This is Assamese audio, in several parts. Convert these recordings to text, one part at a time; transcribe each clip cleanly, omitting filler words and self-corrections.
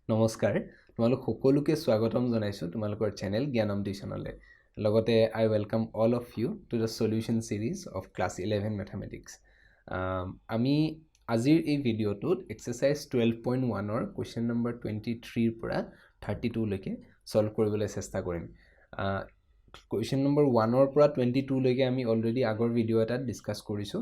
নমস্কাৰ তোমালোক সকলোকে স্বাগতম জনাইছো তোমালোকৰ চেনেল জ্ঞানম টিউচনলে লগতে I welcome all of you to the solution series of class 11 mathematics আমি আজিৰ এই ভিডিঅ'টোত এক্সাৰসাইজ 12.1 ৰ কোৱেশ্চন নম্বৰ 23 ৰ পৰা 32 লৈকে সলভ কৰিবলৈ চেষ্টা কৰিম কোৱেশ্চন নম্বৰ 1 ৰ পৰা 22 লৈকে আমি অলৰেডি আগৰ ভিডিঅ' এটাত ডিসকাস কৰিছো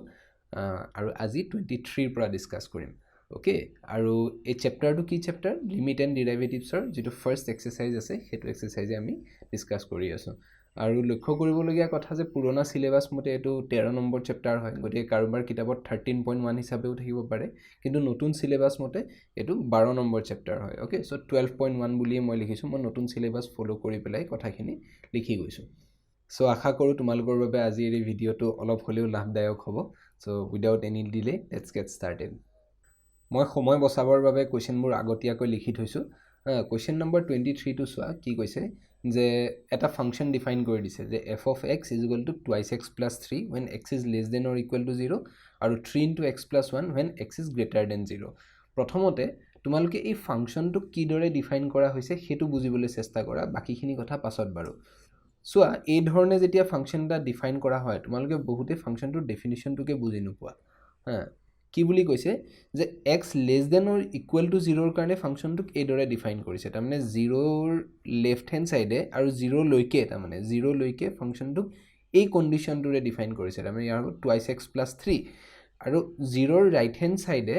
আৰু আজি 23 ৰ পৰা ডিসকাস কৰিম Okay, আৰু এই চ্যাপ্টাৰটো কি চ্যাপ্টাৰ লিমিট এণ্ড ডেৰিভেটিভছৰ যেটো ফাৰ্স্ট এক্সাৰসাইজ আছে হেতু এক্সাৰসাইজে আমি ডিসকাস কৰি আছো আৰু লক্ষ্য কৰিবলগীয়া কথা যে পুৰণা সিলেবাস মতে এটো 13 নম্বৰ চ্যাপ্টাৰ হয় গতিকে কাৰোবাৰ কিতাপত 13.1 হিচাপেও থাকিব পাৰে কিন্তু নতুন সিলেবাস মতে এটো 12 নম্বৰ চ্যাপ্টাৰ হয় ওকে সো 12.1 বুলি মই লিখিছো মই নতুন সিলেবাস ফলো কৰি পেলাই কথাখিনি লিখি গৈছো সো আশা কৰো তোমালোকৰ বাবে আজি এই ভিডিঅ'টো অলপ হলেও লাভদায়ক হ'ব so without any delay let's get started মই সময় বচাবৰ বাবে কোৱেশ্চনবোৰ আগতীয়াকৈ লিখি থৈছো কোৱেশ্চন নম্বৰ 23 টো চোৱা কি কৈছে যে এটা ফাংচন ডিফাইন কৰি দিছে যে f of x = 2x + 3 when x is less than or equal to 0 আৰু 3 * x + 1 when x is greater than 0 প্ৰথমতে তোমালোকে এই ফাংচনটো কি দৰে ডিফাইন কৰা হৈছে হেতু বুজিবলৈ চেষ্টা কৰা বাকিখিনি কথা পাছত বাৰু সোয়া এই ধৰণে যেতিয়া ফাংচন এটা ডিফাইন কৰা হয় তোমালোকে বহুতে ফাংচনটোৰ ডেফিনিশনটোকে বুজি নোপোৱা কি বুলি কৈছে যে x less than or equal to 0 ৰ কাৰণে ফাংচনটোক এই দৰে ডিফাইন কৰিছে তাৰ মানে 0 ৰ লেফট হ্যান্ড সাইডে আৰু 0 লৈকে তাৰ মানে 0 লৈকে ফাংচনটোক এই কন্ডিশনটোৰে ডিফাইন কৰিছে তাৰ মানে ইয়াৰ 2x + 3 আৰু 0 ৰ ৰাইট হ্যান্ড সাইডে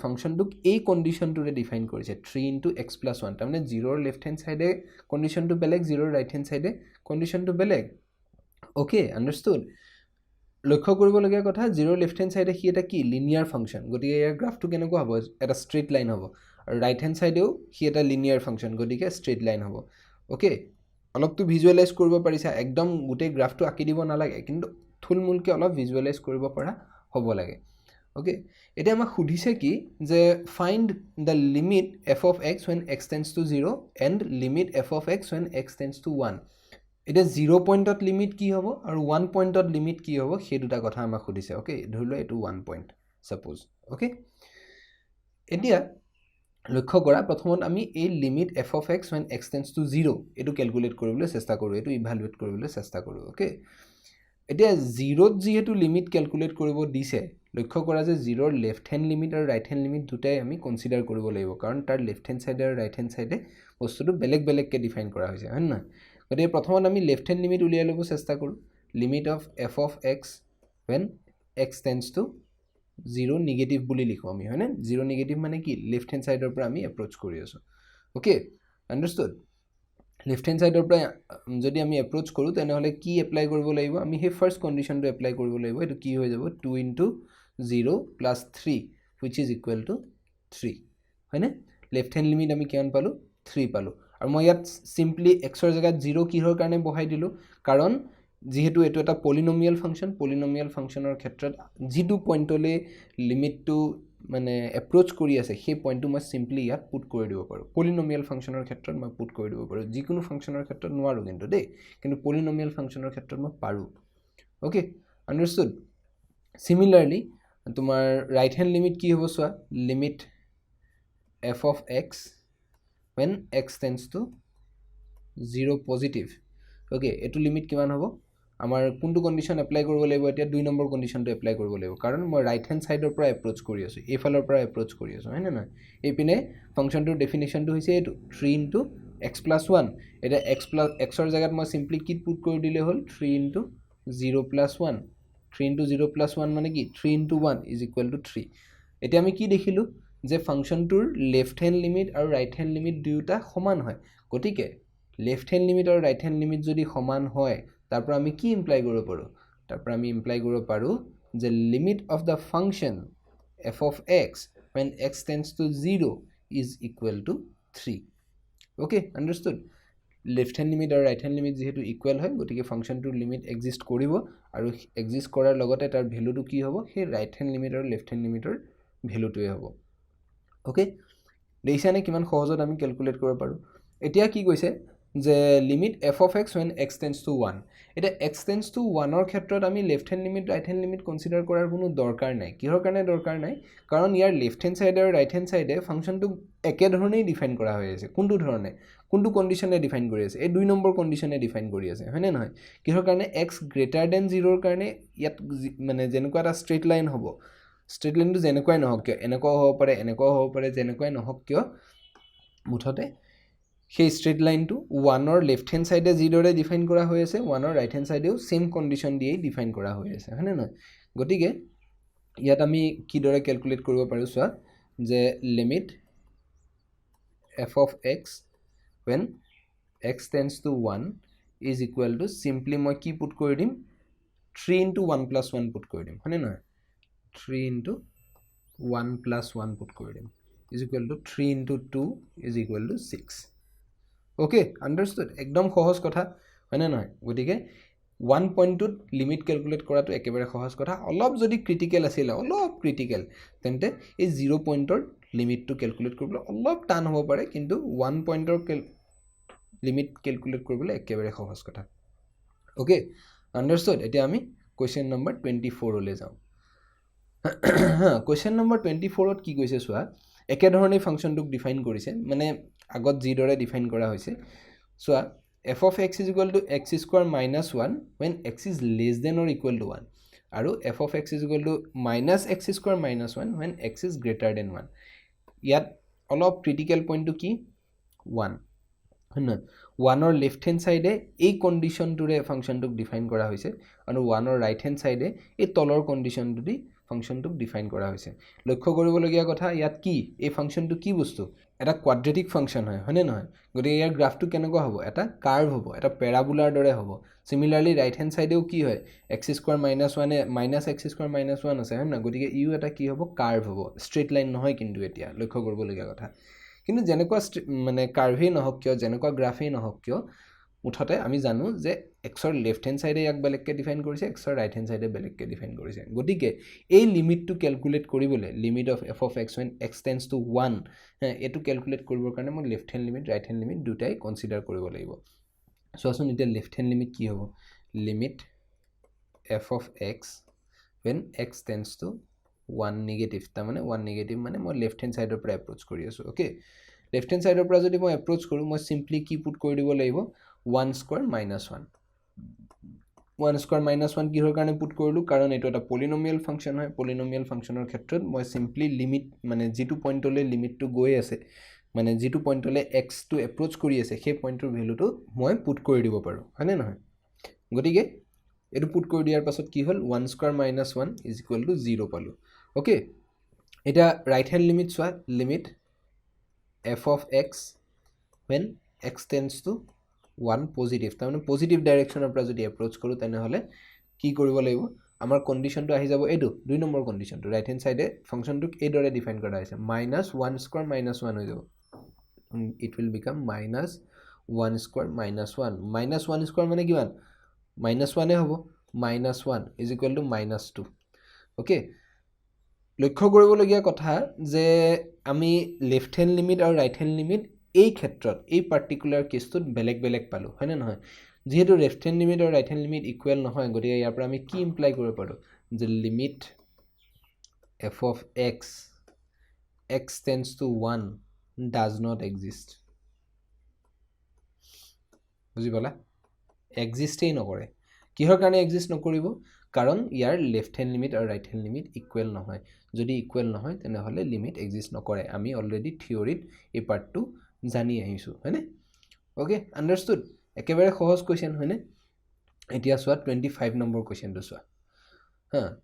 ফাংচনটোক এই কন্ডিশনটোৰে ডিফাইন কৰিছে 3 * x + 1 তাৰ মানে 0 ৰ লেফট হ্যান্ড সাইডে কন্ডিশনটো বেলেগ 0 ৰ ৰাইট হ্যান্ড সাইডে কন্ডিশনটো বেলেগ ওকে আন্ডাৰস্টুড লক্ষ্য কৰিবলগীয়া কথা 0 লেফট হ্যান্ড সাইডে কি এটা কি লিনিয়াৰ ফাংশন গতিকে ইয়াৰ গ্ৰাফটো কেনেকুৱা হ'ব এটা স্ট্ৰেইট লাইন হ'ব আৰু ৰাইট হ্যান্ড সাইডেও কি এটা লিনিয়াৰ ফাংশন গতিকে স্ট্ৰেইট লাইন হ'ব ওকে অলপটো ভিজুৱেলাইজ কৰিব পাৰিছা একদম গোটেই গ্ৰাফটো আঁকি দিব নালাগে কিন্তু থুলমুলকে অলপ ভিজুৱেলাইজ কৰিব পৰা হ'ব লাগে ওকে এটা আমাক সুধিছে কি যে find the limit f of x when x tends to 0 and limit f of x when x tends to 1 এটা 0 পয়েন্টত লিমিট কি হ'ব আৰু 1 পয়েন্টত লিমিট কি হ'ব সেই দুটা কথা আমাক সুধিছে ওকে ধৰিলো এটো 1 পয়েন্ট সাপোজ ওকে এতিয়া লক্ষ্য কৰা প্ৰথমত আমি এই limit f of x when x tends to 0 এটো ক্যালকুলেট কৰিবলৈ চেষ্টা কৰো এটো ইভালুৱেট কৰিবলৈ চেষ্টা কৰো ওকে এতিয়া 0 ত যেহেতু লিমিট ক্যালকুলেট কৰিব দিছে লক্ষ্য কৰা যে 0 ৰ লেফট হ্যান্ড লিমিট আৰু ৰাইট হ্যান্ড লিমিট দুটাই আমি কনসিডাৰ কৰিব লাগিব কাৰণ তাৰ লেফট হ্যান্ড সাইডে আৰু ৰাইট হ্যান্ড সাইডে বস্তুটো বেলেগ বেলেগকে ডিফাইন কৰা হৈছে হয় না গতিকে প্ৰথমত আমি লেফট হ্যান্ড লিমিট উলিয়াই ল'ব চেষ্টা কৰো limit of f of x when x tends to 0 negative বুলি লিখো আমি হয় না 0 নেগেটিভ মানে কি লেফট হ্যান্ড সাইডৰ পৰা আমি এপ্ৰোচ কৰি আছো ওকে আন্ডাৰস্টুড লেফট হ্যান্ড সাইডৰ পৰা যদি আমি এপ্ৰোচ কৰো তেনেহলে কি এপ্লাই কৰিব লাগিব আমি হে ফাৰ্স্ট কন্ডিশনটো এপ্লাই কৰিব লাগিব এটো কি হৈ যাব 2 * 0 + 3 which is equal to 3 হয় না লেফট হ্যান্ড লিমিট আমি কিমান পালো 3 পালো আৰু মই ইয়াত সিম্পলি x ৰ জায়গাত 0 কিহৰ কাৰণে বহাই দিলো কাৰণ যেহেতু এটো এটা পলিনোমিয়াল ফাংশনৰ ক্ষেত্ৰত জিটো পইণ্টলে লিমিটটো মানে এপ্ৰোচ কৰি আছে সেই পইণ্টটো মই সিম্পলি ইয়াত পুট কৰি দিব পাৰো পলিনোমিয়াল ফাংশনৰ ক্ষেত্ৰত মই পুট কৰি দিব পাৰো যিকোনো ফাংশনৰ ক্ষেত্ৰত নোৱাৰো কিন্তু পলিনোমিয়াল ফাংশনৰ ক্ষেত্ৰত মই পাৰো ওকে আন্ডাৰস্টুড সিমিলাৰলি তোমাৰ ৰাইট হ্যান্ড লিমিট কি হ'ব সোৱা limit f of x when x tends to 0 positive okay এটো লিমিট কিমান হ'ব আমাৰ কোনটো কন্ডিশন এপ্লাই কৰিব লাগিব এতিয়া 2 নম্বৰ কন্ডিশনটো এপ্লাই কৰিব লাগিব কাৰণ মই ৰাইট হ্যান্ড সাইডৰ পৰা এপ্ৰোচ কৰি আছো এই ফালৰ পৰা এপ্ৰোচ কৰি আছো হয় না এই পিনে ফাংশনটোৰ ডেফিনিশনটো হৈছে এটো 3 * x + 1 এটা x ৰ জায়গাত মই সিম্পলি কি পুট কৰি দিলে হল 3 * 0 + 1 3 * 0 + 1 মানে কি 3 * 1 = 3 এতিয়া আমি কি দেখিলো যে ফাংশনটোৰ লেফট হ্যান্ড লিমিট আৰু ৰাইট হ্যান্ড লিমিট দুটা সমান হয় গতিকে লেফট হ্যান্ড লিমিট আৰু ৰাইট হ্যান্ড লিমিট যদি সমান হয় তাৰ পৰা আমি কি ইমপ্লাই কৰিব পাৰো তাৰ পৰা আমি ইমপ্লাই কৰিব পাৰো যে limit of the function f of x when x tends to 0 is equal to 3 okay understood left hand limit আৰু ৰাইট হ্যান্ড লিমিট যেহেতু ইকুৱেল হয় গতিকে ফাংশনটোৰ লিমিট এক্সিষ্ট কৰিব আৰু এক্সিষ্ট কৰাৰ লগতে তাৰ ভ্যালুটো কি হ'ব সেই ৰাইট হ্যান্ড লিমিট আৰু লেফট হ্যান্ড লিমিটৰ ভ্যালুটোৱে হ'ব ওকে দেইছানে কিমান সহজত আমি ক্যালকুলেট কৰিব পাৰো এতিয়া কি কৈছে যে limit F of x when x tends to 1 এতিয়া এক্স টেন্স টু 1ৰ ক্ষেত্ৰত আমি left hand limit right hand limit consider কৰাৰ কোনো দৰকাৰ নাই কিহৰ কাৰণে দৰকাৰ নাই কাৰণ ইয়াৰ লেফ্ট হেণ্ড চাইডে আৰু ৰাইট হেণ্ড চাইডে ফাংচনটোক একেধৰণেই ডিফাইন কৰা হৈ আছে কোনটো ধৰণে কোনটো কণ্ডিশ্যনে ডিফাইন কৰি আছে এই 2 নম্বৰ কণ্ডিশ্যনে ডিফাইন কৰি আছে হয়নে নহয় কিহৰ কাৰণে এক্স গ্ৰেটাৰ দেন 0ৰ কাৰণে ইয়াত মানে যেনেকুৱা এটা ষ্ট্ৰেইট লাইন হ'ব ষ্ট্ৰেইট লাইনটো যেনেকুৱাই নহওক কিয় এনেকুৱাও হ'ব পাৰে যেনেকুৱাই নহওক কিয় মুঠতে সেই ষ্ট্ৰেইট লাইনটো 1ৰ লেফ্ট হেণ্ড চাইডে যিদৰে ডিফাইন কৰা হৈ আছে 1ৰ ৰাইট হেণ্ড চাইডেও সেম কণ্ডিশ্যন দিয়েই ডিফাইন কৰা হৈ আছে হয়নে নহয় গতিকে ইয়াত আমি কিদৰে কেলকুলেট কৰিব পাৰোঁ চোৱা যে limit F of x when x tends to 1 is equal to simply মই কি পুট কৰি দিম 3 into 1 plus 1 পুট কৰি দিম হয়নে নহয় 3 into 1 plus 1 পুট কৰি দিম is equal to 3 into 2 is equal to 6 okay understood একদম সহজ কথা হয়নে নহয় গতিকে 1 পইণ্টত লিমিট ক্যালকুলেট কৰাটো একেবাৰে সহজ কথা অলপ যদি ক্ৰিটিকেল আছিল অলপ ক্ৰিটিকেল তেন্তে এই 0 পইণ্টৰ লিমিটটো ক্যালকুলেট কৰিবলৈ অলপ টান হ'ব পাৰে কিন্তু 1 পইণ্টৰ লিমিট ক্যালকুলেট কৰিবলৈ একেবাৰে সহজ কথা ওকে আন্ডাৰস্টুড এতিয়া আমি কোৱেশ্চন নম্বৰ 24 লৈ যাওঁ কোৱেশ্চন নম্বৰ 24ত কি কৈছে চোৱা একে ধৰণে ফাংচনটোক ডিফাইন কৰিছে মানে আগত যিদৰে ডিফাইন কৰা হৈছে চোৱা f of x is equal to x square minus 1 when x is less than or equal to 1 আৰু f of x is equal to minus x square minus 1 when x is greater than 1 ইয়াত অলপ ক্ৰিটিকেল পইণ্টটো কি 1 হয়নে 1ৰ লেফ্ট হেণ্ড চাইডে এই কণ্ডিশ্যনটোৰে ফাংচনটোক ডিফাইন কৰা হৈছে আৰু 1ৰ ৰাইট হেণ্ড চাইডে এই তলৰ কণ্ডিশ্যনটো দি ফাংচনটোক ডিফাইন কৰা হৈছে লক্ষ্য কৰিবলগীয়া কথা ইয়াত কি এই ফাংচনটো কি বস্তু এটা কোৱাড্ৰেটিক ফাংচন হয়নে নহয় গতিকে ইয়াৰ গ্ৰাফটো কেনেকুৱা হ'ব এটা কাৰ্ভ হ'ব এটা পেৰাবোলাৰ দৰে হ'ব সিমিলাৰলি ৰাইট হেণ্ড চাইডেও কি হয় x square - 1 minus x square - 1 আছে হয় না গতিকে ইউ এটা কি হ'ব কাৰ্ভ হ'ব ষ্ট্ৰেইট লাইন নহয় কিন্তু এতিয়া লক্ষ্য কৰিবলগীয়া কথা কিন্তু যেনেকুৱা মানে কাৰ্ভেই নহওক কিয় যেনেকুৱা গ্ৰাফেই নহওক কিয় মুঠতে আমি জানো যে এক্সৰ লেফ্ট হেণ্ড চাইডে ইয়াক বেলেগকৈ ডিফাইন কৰিছে এক্সৰ ৰাইট হেণ্ড চাইডে বেলেগকৈ ডিফাইন কৰিছে গতিকে এই লিমিটটো ক্যালকুলেট কৰিবলৈ limit of f of x when x tends to 1 এটো ক্যালকুলেট কৰিবৰ কাৰণে মই left hand limit right hand limit দুটাই কনসিডাৰ কৰিব লাগিব চোৱাচোন এতিয়া লেফ্ট হেণ্ড লিমিট কি হ'ব limit f of x when x tends to 1 negative তাৰ মানে 1 নেগেটিভ মানে মই লেফ্ট হেণ্ড সাইডৰ পৰা এপ্ৰোচ কৰি আছো ওকে লেফ্ট হেণ্ড সাইডৰ পৰা যদি মই এপ্ৰোচ কৰো মই সিম্পলি কি পুট কৰি দিব লাগিব 1 স্কয়াৰ - 1 1 স্কয়াৰ - 1 কিহৰ কাৰণে পুট কৰিলো কাৰণ এটো এটা পলিনোমিয়েল ফাংচন হয় পলিনোমিয়েল ফাংচনৰ ক্ষেত্ৰত মই সিম্পলি লিমিট মানে যেটো পইণ্টলৈ লিমিটটো গৈ আছে মানে যেটো পইণ্টলৈ x টো এপ্ৰোচ কৰি আছে সেই পইণ্টৰ ভ্যালুটো মই পুট কৰি দিব পাৰো হয়নে নহয় গতিকে এটো পুট কৰি দিয়াৰ পাছত কি হ'ল 1 স্কয়াৰ - 1 = 0 পালো ওকে এটা ৰাইট হ্যান্ড লিমিট চোৱা limit f of x when x tends to 1 positive তাৰ মানে পজিটিভ ডাইৰেকশনৰ পৰা যদি এপ্ৰোচ কৰো তেনে হলে কি কৰিব লাগিব আমাৰ কন্ডিশনটো আহি যাব এটো 2 নম্বৰ কন্ডিশনটো ৰাইট হ্যান্ড সাইডে ফাংচনটোক এই দৰে ডিফাইন কৰা হৈছে -1 স্কয়াৰ - 1 হৈ যাব it will become -1 square - 1 -1 square মানে কিমান -1 এ হ'ব -1 = -2 ওকে লক্ষ্য কৰিবলগীয়া কথা যে আমি লেফ্ট হেণ্ড লিমিট আৰু ৰাইট হেণ্ড লিমিট এই ক্ষেত্ৰত এই পাৰ্টিকুলাৰ কেছটোত বেলেগ বেলেগ পালো হয়নে নহয় যেহেতু লেফ্ট হেণ্ড লিমিট আৰু ৰাইট হেণ্ড লিমিট ইকুৱেল নহয় গতিকে ইয়াৰ পৰা আমি কি ইমপ্লাই কৰিব পাৰো যে limit f of x tends to 1 does not exist বুজি পালা এক্সিষ্টেই নকৰে কিহৰ কাৰণে এক্সিষ্ট নকৰিব কাৰণ ইয়াৰ লেফ্ট হেণ্ড লিমিট আৰু ৰাইট হেণ্ড লিমিট ইকুৱেল নহয় যদি ইকুৱেল নহয় তেনে হলে লিমিট এক্সিষ্ট নকৰে আমি অলৰেডি থিওৰিত এই পাৰ্টটো জানি আহিছো হয়নে ওকে আন্ডাৰস্টুড একেবাৰে সহজ কোৱেশ্চন হয়নে এতিয়া চোৱা 25 নম্বৰ কোৱেশ্চনটো চোৱা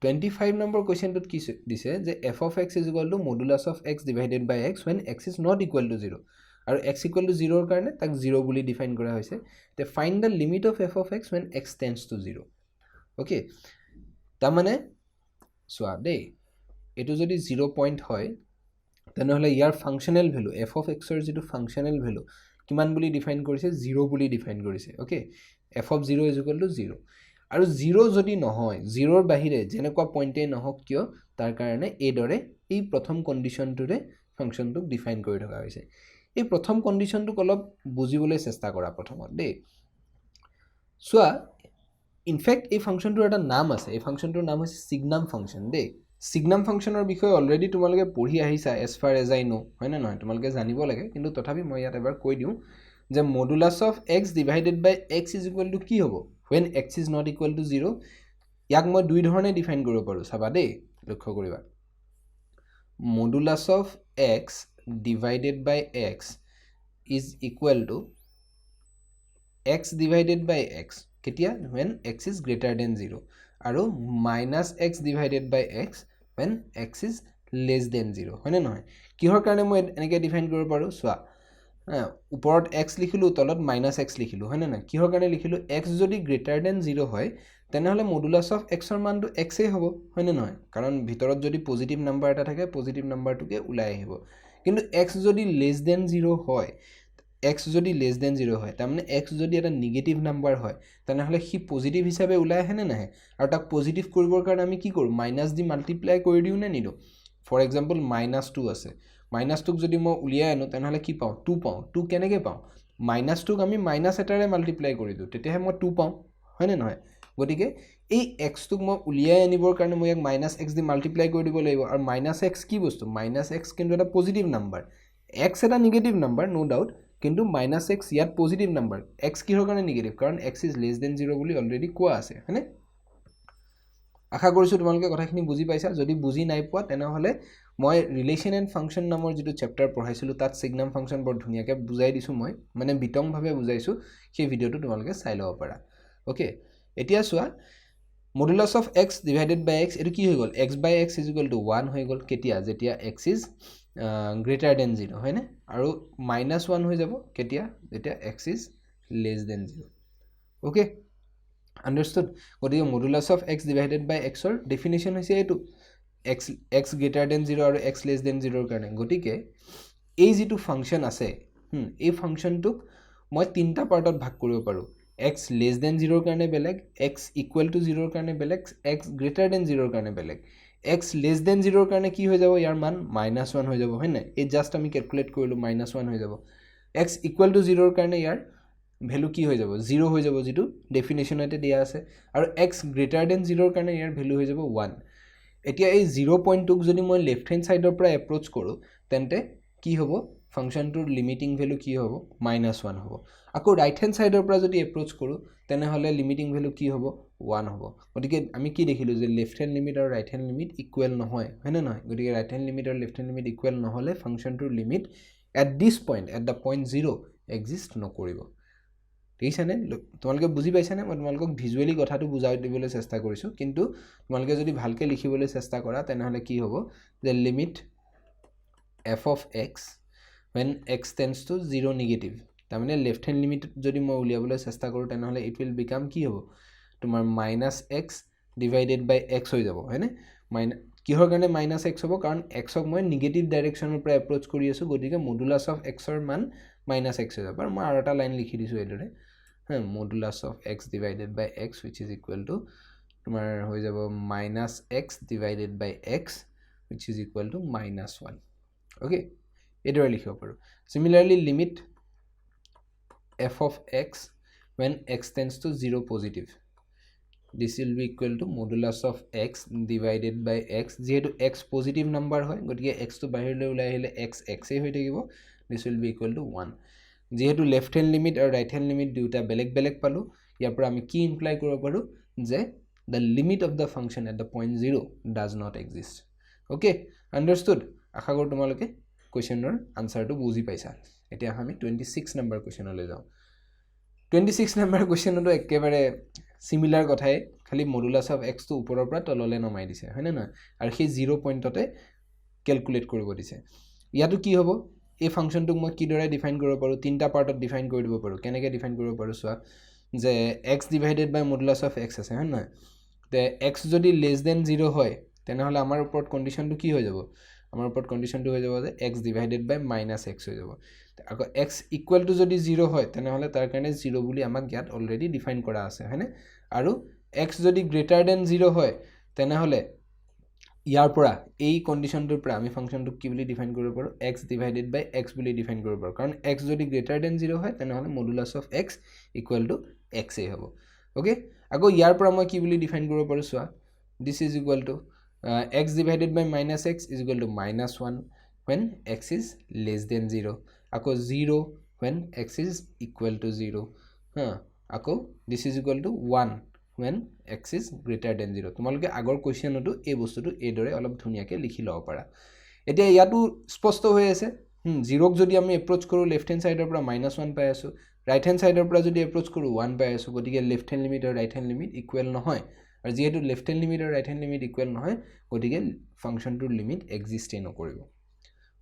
25 নম্বৰ কোৱেশ্চনটোত কি দিছে যে f of x = modulus of x divided by x when x is not equal to 0 আৰু x = 0 ৰ কাৰণে তাক 0 বুলি ডিফাইন কৰা হৈছে তে find the limit of f of x when x tends to 0 okay তাৰ মানে চোৱা দেই এটো যদি 0 পইণ্ট হয় তেনে হলে ইয়াৰ functional value f of x ৰ যেটো ফাংশনাল ভ্যালু কিমান বুলি ডিফাইন কৰিছে 0 বুলি ডিফাইন কৰিছে ওকে f of 0 = 0 আৰু 0 যদি নহয় 0ৰ বাহিৰে যেনেকুৱা পইণ্টে নহওক কিয় তাৰ কাৰণে এই দৰে এই প্ৰথম কন্ডিশনটোৰে ফাংচনটোক ডিফাইন কৰি থকা হৈছে এই প্ৰথম কণ্ডিশ্যনটোক অলপ বুজিবলৈ চেষ্টা কৰা প্ৰথমত দেই চোৱা ইনফেক্ট এই ফাংচনটোৰ এটা নাম আছে এই ফাংচনটোৰ নাম হৈছে সিগনাম ফাংচন দেই সিগনাম ফাংচনৰ বিষয়ে অলৰেডি তোমালোকে পঢ়ি আহিছা এজ ফাৰ এজ আই নো হয় নে নহয় তোমালোকে জানিব লাগে কিন্তু তথাপি মই ইয়াত এবাৰ কৈ দিওঁ যে modulus of x divided by x is equal to কি হ'ব when x is not equal to 0 ইয়াক মই দুই ধৰণে ডিফাইন কৰিব পাৰোঁ চাবা দেই লক্ষ্য কৰিবা modulus of x divided by x is equal to x divided by x কেতিয়া when x is greater than 0 আৰু minus x divided by x when x is less than 0 হয়নে নহয় কিহৰ কাৰণে মই এনেকৈ ডিফাইন কৰিব পাৰোঁ চোৱা ওপৰত x লিখিলোঁ তলত minus x লিখিলোঁ হয়নে নহয় কিহৰ কাৰণে লিখিলোঁ x যদি greater than 0 হয় তেনেহ'লে মডুলাছ অফ x ৰ মানটো x এ হ'ব হয়নে নহয় কাৰণ ভিতৰত যদি পজিটিভ নাম্বাৰ এটা থাকে পজিটিভ নাম্বাৰটোকে ওলাই আহিব কিন্তু x যদি less than 0 হয় x যদি less than 0 হয় তাৰমানে x যদি এটা নেগেটিভ নাম্বাৰ হয় তেনেহ'লে সি পজিটিভ হিচাপে ওলাই আহে নে নাহে আৰু তাক পজিটিভ কৰিবৰ কাৰণে আমি কি কৰোঁ মাইনাছ দি মাল্টিপ্লাই কৰি দিওঁ নে নিদিওঁ ফৰ এক্সাম্পল -2 আছে -2ক যদি মই উলিয়াই আনো তেনেহ'লে কি পাওঁ 2 পাওঁ 2 কেনেকৈ পাওঁ -2ক আমি -1ৰে মাল্টিপ্লাই কৰি দিওঁ তেতিয়াহে মই 2 পাওঁ হয়নে নহয় গতিকে এই xটোক মই উলিয়াই আনিবৰ কাৰণে মই ইয়াক -x দি মাল্টিপ্লাই কৰি দিব লাগিব আৰু -x কি বস্তু -x কিন্তু এটা পজিটিভ নাম্বাৰ x এটা নেগেটিভ নাম্বাৰ নো ডাউট কিন্তু -x ইয়াত পজিটিভ নাম্বাৰ x কিহৰ কাৰণে নেগেটিভ কাৰণ x ইজ লেছ দেন 0 বুলি অলৰেডি কোৱা আছে হয়নে আশা কৰিছোঁ তোমালোকে কথাখিনি বুজি পাইছা যদি বুজি নাই পোৱা তেনেহ'লে মই ৰিলেশ্যন এণ্ড ফাংচন নামৰ যিটো চেপ্টাৰ পঢ়াইছিলোঁ তাত সিগনাম ফাংচন বৰ ধুনীয়াকৈ বুজাই দিছোঁ মই মানে বিতংভাৱে বুজাইছোঁ সেই ভিডিঅ'টো তোমালোকে চাই ল'ব পাৰা অ'কে এতিয়া চোৱা modulus of x divided by x এইটো কি হৈ গ'ল x by x is equal to 1 হৈ গ'ল কেতিয়া যেতিয়া x ইজ greater than 0 হয়নে আৰু -1 হৈ যাব কেতিয়া যেতিয়া x is less than 0 okay understood গতিকে modulus of x divided by x ৰ ডেফিনিশ্যন হৈছে এইটো x greater than 0 আৰু x less than 0 ৰ কাৰণে গতিকে এই যিটো ফাংচন আছে এই ফাংচনটোক মই তিনিটা পাৰ্টত ভাগ কৰিব পাৰোঁ x less than 0 ৰ কাৰণে বেলেগ x equal to 0 ৰ কাৰণে বেলেগ x greater than 0 ৰ কাৰণে বেলেগ x less than 0 ৰ কাৰণে কি হৈ যাব ইয়াৰ মান -1 হৈ যাব হয় নাই এই জাস্ট আমি ক্যালকুলেট কৰিলোঁ -1 হৈ যাব x equal to 0 ৰ কাৰণে ইয়াৰ ভ্যালু কি হৈ যাব 0 হৈ যাব যেটো ডেফিনিশনতে দিয়া আছে আৰু x greater than 0 ৰ কাৰণে ইয়াৰ ভ্যালু হৈ যাব 1 এতিয়া এই 0 পইণ্টটোক যদি মই লেফট হ্যান্ড সাইডৰ পৰা এপ্ৰোচ কৰো তেন্তে কি হ'ব ফাংচনটোৰ লিমিটিং ভ্যালু কি হ'ব -1 হ'ব আকৌ ৰাইট হ্যান্ড সাইডৰ পৰা যদি এপ্ৰোচ কৰো তেনেহলে লিমিটিং ভ্যালু কি হ'ব 1 হ'ব গতিকে আমি কি দেখিলো যে লেফট হ্যান্ড লিমিট আৰু ৰাইট হ্যান্ড লিমিট ইকুৱেল নহয় হয়নে নহয় গতিকে ৰাইট হ্যান্ড লিমিট আৰু লেফট হ্যান্ড লিমিট ইকুৱেল নহলে ফাংচনটোৰ limit at this point at the point 0 exist নকৰিব দেখিছানে তোমালোকে বুজি পাইছানে মই তোমালোকক ভিজুৱেলি কথাটো বুজাই দিবলৈ চেষ্টা কৰিছো কিন্তু তোমালোকে যদি ভালকে লিখিবলৈ চেষ্টা কৰা তেনেহলে কি হ'ব যে limit f of x when x tends to 0 negative তাৰমানে লেফট হ্যান্ড লিমিট যদি মই উলিয়াবলৈ চেষ্টা কৰো তেনেহলে ইট উইল বিকাম কি হ'ব তোমাৰ -x divided by x হৈ যাব হয়নে কিহৰ কাৰণে -x হ'ব কাৰণ x ক মই নেগেটিভ ডাইৰেকচনৰ পৰা এপ্ৰোচ কৰি আছো গতিকে মডুলাছ অফ x ৰ মান -x হৈ যাব আৰু মই আৰু এটা লাইন লিখি দিছো এইদৰে modulus of x divided by x which is equal to তোমাৰ হৈ যাব -x divided by x which is equal to -1 okay এইদৰে লিখিব পাৰো similarly limit f of x when x tends to 0 positive this will be equal to modulus of x divided by x যেহেতু x positive number হয় গতিকে x তো বাহিৰলৈ ওলাই আহিলে x এ হৈ থাকিব this will be equal to 1 যেহেতু লেফট হ্যান্ড লিমিট আৰু ৰাইট হ্যান্ড লিমিট দুটা বেলেগ বেলেগ পালো ইয়াৰ পৰা আমি কি ইমপ্লাই কৰিব পাৰো যে the limit of the function at the point 0 does not exist okay understood আশা কৰো তোমালোকে কোৱেশ্চনৰ আনসাৰটো বুজি পাইছা এতিয়া আমি 26 নম্বৰ কোৱেশ্চনলৈ যাওঁ 26 নম্বৰ কোৱেশ্চনটো একেবাৰে সিমিলাৰ কথাই খালি মডুলাছ অফ x টো ওপৰৰ পৰা তললৈ নমাই দিছে হয়নে না আৰু সেই 0 পইণ্টতে ক্যালকুলেট কৰিব দিছে ইয়াটো কি হ'ব এই ফাংচনটোক মই কিদৰে ডিফাইন কৰিব পাৰো তিনটা পাৰ্টত ডিফাইন কৰি দিব পাৰো কেনেকৈ ডিফাইন কৰিব পাৰো চোৱা যে x divided by modulus of x আছে হয় না তে x যদি less than 0 হয় তেনেহলে আমাৰ ওপৰত কন্ডিশনটো কি হৈ যাব আমাৰ ওপৰত কন্ডিশনটো হৈ যাব যে x divided by -x হৈ যাব আকৌ x equal to যদি 0 হয় তেনেহলে তাৰ কাৰণে 0 বুলি আমাক ইয়াত অলৰেডি ডিফাইন কৰা আছে হয়নে আৰু x যদি greater than 0 হয় তেনেহলে ইয়াৰ পৰা এই কন্ডিশনটোৰ পৰা আমি ফাংশনটো কি বুলি ডিফাইন কৰিব পাৰো x ডিভাইডেড বাই x বুলি ডিফাইন কৰিব পাৰো কাৰণ x যদি গ্ৰেটাৰ দেন 0 হয় তেনেহলে modulus of x equal to x এ হ'ব ওকে আকৌ ইয়াৰ পৰা মই কি বুলি ডিফাইন কৰিব পাৰো চোৱা this is equal to x divided by minus x is equal to minus 1 when x is less than 0 আকৌ 0 when x is equal to 0 আকৌ this is equal to 1 when x is greater than 0 তোমালোকে আগৰ কোৱেশ্চনটো এই বস্তুটো এই দৰে অলপ ধুনিয়াকে লিখি লও পাৰা এতিয়া ইয়াটো স্পষ্ট হৈ আছে 0 ক যদি আমি এপ্ৰোচ কৰো লেফট হ্যান্ড সাইডৰ পৰা -1 পাই আছো ৰাইট হ্যান্ড সাইডৰ পৰা যদি এপ্ৰোচ কৰো 1 পাই আছো গতিকে লেফট হ্যান্ড লিমিট আৰু ৰাইট হ্যান্ড লিমিট ইকুৱেল নহয় আৰু যেহেতু লেফট হ্যান্ড লিমিট আৰু ৰাইট হ্যান্ড লিমিট ইকুৱেল নহয় গতিকে ফাংশনটোৰ লিমিট এক্সিস্টে নকৰিব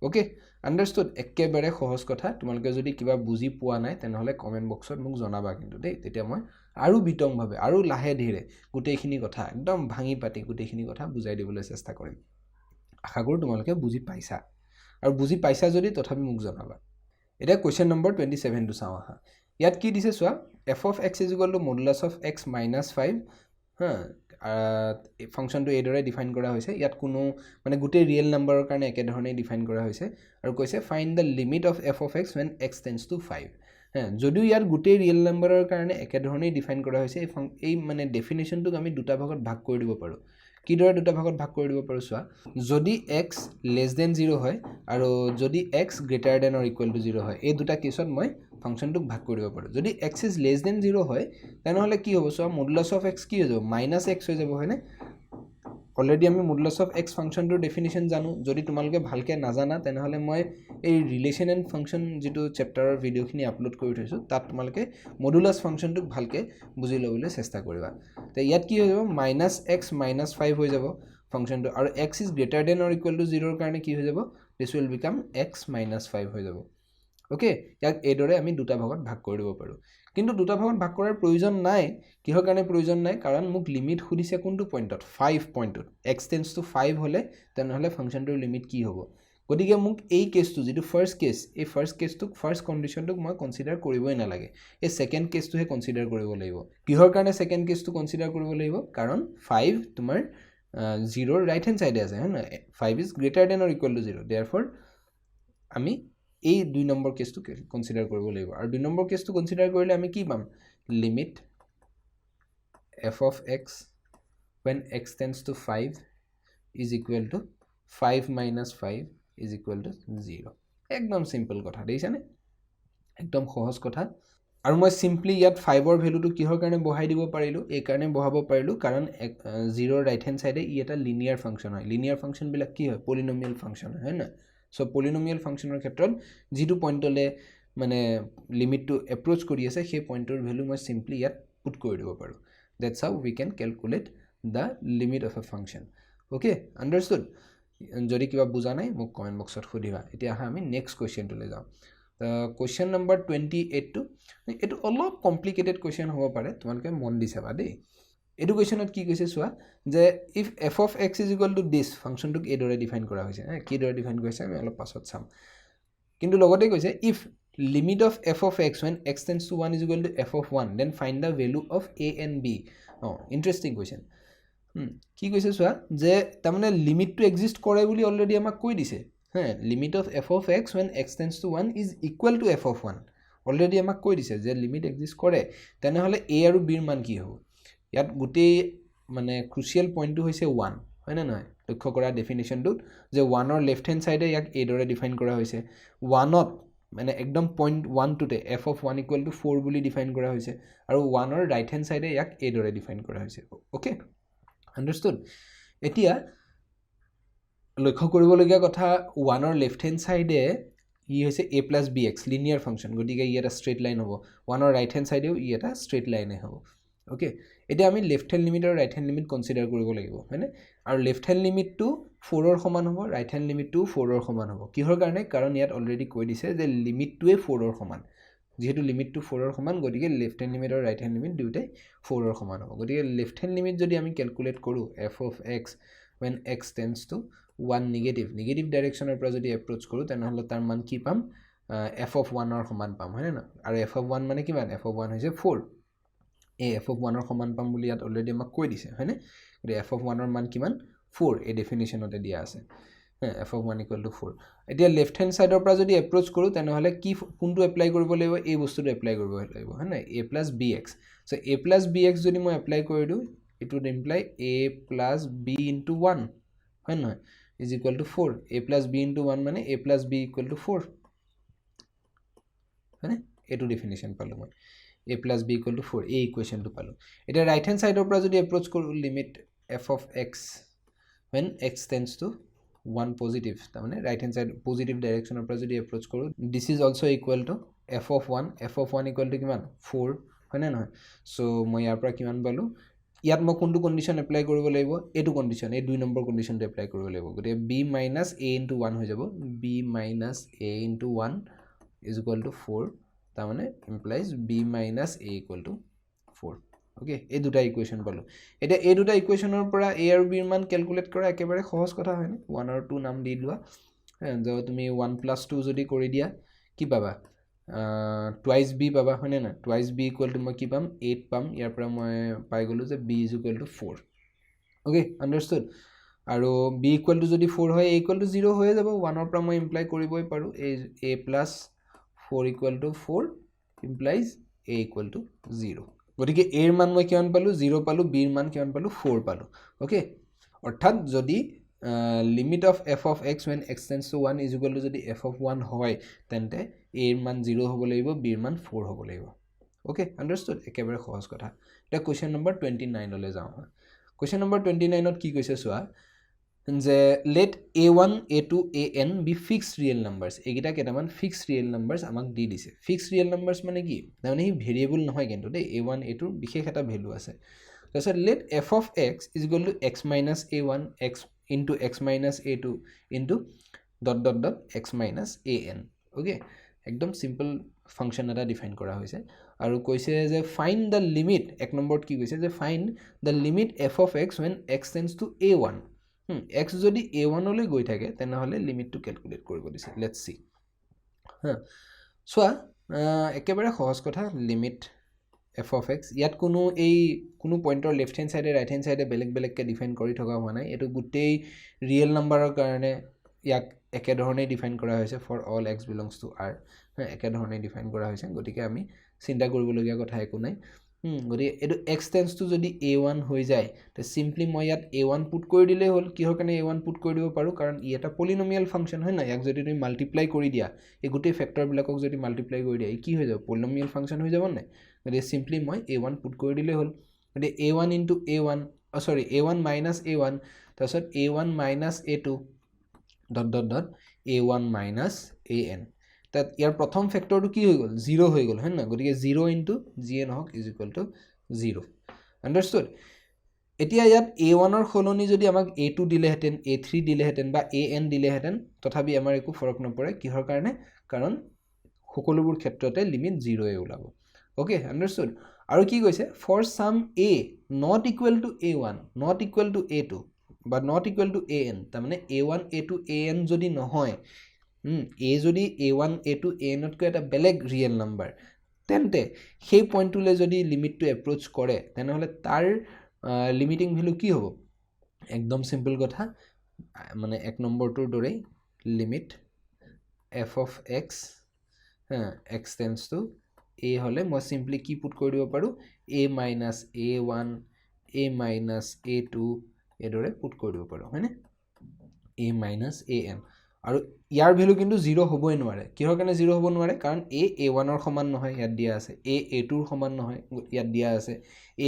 ওকে আন্ডাৰস্টুড একেবাৰে সহজ কথা তোমালোকে যদি কিবা বুজি পোৱা নাই তেনেহলে কমেন্ট বক্সত মোক জনাবা কিন্তু দেই তেতিয়া মই আৰু বিতং ভাবে আৰু লাহে ধীৰে গোটেইখিনি কথা একদম ভাঙি পাতি গোটেইখিনি কথা বুজাই দিবলৈ চেষ্টা কৰিম আশা কৰো তোমালোকে বুজি পাইছা আৰু বুজি পাইছা যদি তথাপি মোক জনাবা এটা কোৱেশ্চন নম্বৰ 27 টো চাও আহা ইয়াত কি দিছে চোৱা f of x is equal to modulus of x minus 5 ফাংশনটো এই দৰে ডিফাইন কৰা হৈছে ইয়াত কোনো মানে গুটে ৰিয়েল নাম্বাৰৰ কাৰণে একে ধৰণে ডিফাইন কৰা হৈছে আৰু কৈছে find the limit of f of x when x tends to 5 যদিও ইয়াৰ গুটে ৰিয়েল নাম্বাৰৰ কাৰণে একে ধৰণে ডিফাইন কৰা হৈছে এই মানে ডেফিনিশনটোক আমি দুটা ভাগত ভাগ কৰি দিব পাৰো কি দৰে দুটা ভাগত ভাগ কৰি দিব পাৰো চোৱা যদি x less than 0 হয় আৰু যদি x greater than or equal to 0 হয় এই দুটা কেছত মই ফাংশনটোক ভাগ কৰি দিব পাৰো যদি x is less than 0 হয় তেনেহলে কি হ'ব চোৱা মডুলাস অফ x কি হৈ যাব -x হৈ যাব হয়নে অলৰেডি আমি মডুলাস অফ x ফাংশনটোৰ ডেফিনিশন জানো যদি তোমালোকে ভালকে নাজানা তেনেহলে মই এই ৰিলেশন এন্ড ফাংশন যেটো চেপ্টাৰৰ ভিডিওখিনি আপলোড কৰি থৈছো তাত তোমালোকে মডুলাস ফাংশনটোক ভালকে বুজি লবলৈ চেষ্টা কৰিবা তে ইয়াত কি হৈ যাব -x -5 হৈ যাব ফাংশনটো আৰু x is greater than or equal to 0 ৰ কাৰণে কি হৈ যাব this will become x -5 হৈ যাব ওকে ইয়াক এই দৰে আমি দুটা ভাগত ভাগ কৰি দিব পাৰো কিন্তু দুটা ভাগত ভাগ কৰাৰ প্ৰয়োজন নাই কিহৰ কাৰণে প্ৰয়োজন নাই কাৰণ মোক লিমিট খুদিছে কোনটো পইণ্টত 5 পইণ্টত x tends to 5 হলে তেনেহলে ফাংশনটোৰ লিমিট কি হ'ব গতিকে মোক এই কেছটো যেটো ফাৰ্স্ট কেছ এই ফাৰ্স্ট কেছটোক ফাৰ্স্ট কন্ডিশনটোক মই কনসিডাৰ কৰিবই না লাগে এই সেকেন্ড কেছটোহে কনসিডাৰ কৰিব লাগিব কিহৰ কাৰণে সেকেন্ড কেছটো কনসিডাৰ কৰিব লাগিব কাৰণ 5 তোমাৰ 0 ৰাইট হ্যান্ড সাইডে আছে হয়না 5 is greater than or equal to 0 therefore আমি এই দুই নম্বৰ কেছটো কনসিডাৰ কৰিব লাগিব আৰু দুই নম্বৰ কেছটো কনসিডাৰ কৰিলে আমি কি পাম limit f of x when x tends to 5 is equal to 5 minus 5 is equal to 0 একদম সিম্পল কথা দেইছানে একদম সহজ কথা আৰু মই সিম্পলি ইয়াত 5 ৰ ভ্যালুটো কিহৰ কাৰণে বহাই দিব পাৰিলো এই কাৰণে বহাব পাৰিলো কাৰণ 0 ৰাইট হ্যান্ড সাইডে ই এটা লিনিয়াৰ ফাংশন হয় লিনিয়াৰ ফাংশন বিলাক কি হয় পলিনোমিয়াল ফাংশন হয় না সো পলিনোমিয়াল ফাংশনৰ ক্ষেত্ৰত যেটো পইণ্টলে মানে লিমিটটো এপ্ৰোচ কৰি আছে সেই পইণ্টৰ ভ্যালু মই সিম্পলি ইয়াত পুট কৰি দিব পাৰো that's how we can calculate the limit of a function okay understood যদি কিবা বুজা নাই মোক কমেন্ট বক্সত খুদিবা এতিয়া আমি নেক্সট কোৱেশ্চনটো লৈ যাম কোৱেশ্চন নম্বৰ 28 টো এটো অলপ কমপ্লিকেটেড কোৱেশ্চন হ'ব পাৰে তোমালোকে মন দি চাবা দেই এটো কোৱেশ্চনত কি কৈছে চোৱা যে if f of x is equal to this ফাংশনটোক এই দৰে ডিফাইন কৰা হৈছে কি দৰে ডিফাইন কৰিছে আমি অলপ পাছত চাম কিন্তু লগতে কৈছে if limit of f of x when x tends to 1 is equal to f of 1 then find the value of a and b interesting question কি কৈছে চোৱা যে তাৰমানে লিমিটটো এক্সিষ্ট কৰে বুলি অলৰেডি আমাক কৈ দিছে limit of f of x when x tends to 1 is equal to f of 1 already আমাক কৈ দিছে যে লিমিট এক্সিষ্ট কৰে তেনেহলে a আৰু b ৰ মান কি হ'ব ইয়াত গুটেই মানে ক্ৰুচিয়াল পইণ্টটো হৈছে 1 হয় না নহয় লক্ষ্য কৰা ডেফিনিশনটোত যে 1 ৰ লেফট হ্যান্ড সাইডে ইয়াক এই দৰে ডিফাইন কৰা হৈছে 1 ত মানে একদম পইণ্ট 1 টুতে f of 1 equal to 4 বুলি ডিফাইন কৰা হৈছে আৰু 1 ৰ ৰাইট হ্যান্ড সাইডে ইয়াক এই দৰে ডিফাইন কৰা হৈছে ওকে আন্ডাৰস্টুড এতিয়া লক্ষ্য কৰিবলগীয়া কথা 1 ৰ লেফট হ্যান্ড সাইডে ই হৈছে a plus bx linear function গতিকে ই এটা স্ট্ৰেইট লাইন হ'ব 1 ৰ ৰাইট হ্যান্ড সাইডেও ই এটা স্ট্ৰেইট লাইনে হ'ব ওকে এতিয়া আমি লেফট হ্যান্ড লিমিট আৰু ৰাইট হ্যান্ড লিমিট কনসিডাৰ কৰিব লাগিব হয়নে আৰু লেফট হ্যান্ড লিমিটটো 4 ৰ সমান হ'ব ৰাইট হ্যান্ড লিমিটটো 4 ৰ সমান হ'ব কিহৰ কাৰণে কাৰণ ইয়াত অলৰেডি কৈ দিছে যে লিমিটটোৱে 4 ৰ সমান যেহেতু লিমিটটো 4 ৰ সমান গতিকে লেফট হ্যান্ড লিমিট আৰু ৰাইট হ্যান্ড লিমিট দুইটাই 4 ৰ সমান হ'ব গতিকে লেফট হ্যান্ড লিমিট যদি আমি ক্যালকুলেট কৰো f of x when x tends to 1 negative ডাইৰেকশনৰ পৰা যদি এপ্ৰোচ কৰো তেনেহলে তাৰ মান কি পাম f of 1 ৰ সমান পাম হয় না আৰু f of 1 মানে কিমান f of 1 হৈছে 4 এই f of 1 ৰ সমান পাম বুলি ইয়াত অলৰেডি আমাক কৈ দিছে হয়নে গতিকে f of 1 ৰ মান কিমান 4 এই ডেফিনিশ্যনতে দিয়া আছে f of 1 equal to 4 এতিয়া লেফট হ্যান্ড সাইডৰ পৰা যদি এপ্ৰোচ কৰো তেনেহলে কি কোনটো এপ্লাই কৰিব লাগিব এই বস্তুটো এপ্লাই কৰিব লাগিব হয় না a plus bx so a plus bx যদি মই এপ্লাই কৰি দিও it would imply a plus b into 1 হয় না is equal to 4 a plus b into 1 মানে a plus b equal to 4 মানে এটো ডেফিনিশ্যন পালো মই a plus b equal to 4 এই ইকুৱেশ্যনটো পালো এটা ৰাইট হ্যান্ড সাইডৰ পৰা যদি এপ্ৰোচ কৰো limit f of x when x tends to 1 positive তাৰ মানে ৰাইট হ্যান্ড সাইড পজিটিভ ডাইৰেকচনৰ পৰা যদি এপ্ৰোচ কৰো this is also equal to f of 1 equal to কিমান 4 হয় না নহয় সো মই ইয়াৰ পৰা কিমান পালো ইয়াত মই কোনটো কন্ডিশন এপ্লাই কৰিব লাগিব এটো কন্ডিশন এই 2 নম্বৰ কন্ডিশনটো এপ্লাই কৰিব লাগিব গতে b minus a into 1 হৈ যাব b minus a into 1 is equal to 4 তাৰ মানে implies b minus a equal to 4 okay এই দুটা ইকুৱেশ্যন পালো এটা এই দুটা ইকুৱেশ্যনৰ পৰা a আৰু b এৰ মান ক্যালকুলেট কৰা একেবাৰে সহজ কথা হয় না 1 আৰু 2 নাম দি লোৱা যদি তুমি 1 plus 2 যদি কৰি দিয়া কি পাবা twice b পাবা হয়নে না twice b equal to মই কি পাম 8 পাম ইয়াৰ পৰা মই পাই গলো যে b is equal to 4 okay আন্ডাৰস্টুড আৰু b equal to যদি 4 হয় a equal to 0 হৈ যাব 1 ৰ পৰা মই ইমপ্লাই কৰিবই পাৰো a plus 4 equal to 4 implies a equal to 0 গতিকে a এর মান মই কিমান পালো 0 পালো b এর মান কিমান পালো 4 পালো ওকে অর্থাৎ যদি limit of f of x when x tends to 1 is equal to যদি f of 1 হয় তেন্তে a এর মান 0 হ'ব লাগিব b এর মান 4 হ'ব লাগিব ওকে আন্ডারস্টুড একেবাৰে সহজ কথা এটা কোশ্চেন নম্বৰ 29 লৈ যাও কোশ্চেন নম্বৰ 29 ত কি কৈছে সোৱা যে let a1 a2 an be fixed real numbers এগিটা কেটামান fixed real numbers আমাক দি দিছে fixed real numbers মানে কি মানে হি ভেৰিয়েবল নহয় কিন্তু দে a1 a2 বিশেষ এটা ভ্যালু আছে তাৰছত let f of x is equal to x minus a1 x into x minus a2 into dot dot dot x minus an okay একদম সিম্পল ফাংশন এটা ডিফাইন কৰা হৈছে আৰু কৈছে যে find the limit এক নম্বৰত কি কৈছে যে find the limit f of x when x tends to a1 x যদি a1 লৈ গৈ থাকে তেনেহলে লিমিটটো ক্যালকুলেট কৰিব দিছে লেটস সি সোয়া একেবাৰে সহজ কথা লিমিট f of x ইয়াত কোনো পইন্টৰ লেফট হ্যান্ড সাইডে ৰাইট হ্যান্ড সাইডে বেলেগ বেলেগকে ডিফাইন কৰি থকা হোৱা নাই এটো গুটেই ৰিয়েল নাম্বাৰৰ কাৰণে ইয়াক একে ধৰণে ডিফাইন কৰা হৈছে for all x belongs to r একে ধৰণে ডিফাইন কৰা হৈছে গতিকে আমি চিন্তা কৰিবলগীয়া কথা একো নাই গতিকে এটো x tends to যদি a1 হৈ যায় তে সিম্পলি মই ইয়াত a1 পুট কৰি দিলে হল কিহৰ কাৰণে a1 পুট কৰি দিব পাৰো কাৰণ ই এটা পলিনোমিয়াল ফাংশন হয় না ইয়াক যদি তুমি মাল্টিপ্লাই কৰি দিয়া এই গুটেই ফ্যাক্টৰ বিলাকক যদি মাল্টিপ্লাই কৰি দিয়া কি হৈ যাব পলিনোমিয়াল ফাংশন হৈ যাব না গতিকে সিম্পলি মই a1 পুট কৰি দিলে হল গতিকে a1 into a1 সৰি a1 minus a1 তাৰছত a1 minus a2 dot dot dot a1 minus an তাত ইয়াৰ প্ৰথম ফ্যাক্টৰটো কি হৈ গল 0 হৈ গল হয় না গতিকে 0 into gn Haque is equal to 0 আন্ডাৰস্টুড এতিয়া ইয়াত a1 ৰ খলনি যদি আমাক a2 দিলে হেতেন a3 দিলে হেতেন বা an দিলে হেতেন তথাপি আমাৰ একো ফৰক নপৰে কিহৰ কাৰণে কাৰণ সকলোবোৰ ক্ষেত্ৰতে লিমিট 0 এ ওলাব ওকে আন্ডাৰস্টুড আৰু কি কৈছে for some a not equal to a1 not equal to a2 but not equal to an তাৰ মানে a1 a2 an যদি নহয় a যদি a1 a2 an তকৈ এটা বেলেগ ৰিয়েল নাম্বাৰ তেন্তে সেই পইণ্টটোলৈ যদি লিমিটটো এপ্ৰোচ কৰে তেনেহলে তাৰ লিমিটিং ভ্যালু কি হ'ব একদম সিম্পল কথা মানে এক নম্বৰটোৰ দৰে limit f of x x tends to a হলে মই সিম্পলি কি পুট কৰি দিব পাৰো a minus a1 a minus a2 এদৰে পুট কৰি দিব পাৰো হয়নে a minus an আৰু ইয়াৰ ভ্যালু কিন্তু 0 হ'বই নোৱাৰে কিহৰ কাৰণে 0 হ'ব নোৱাৰে কাৰণ a a1 ৰ সমান নহয় ইয়াত দিয়া আছে a a2 ৰ সমান নহয় ইয়াত দিয়া আছে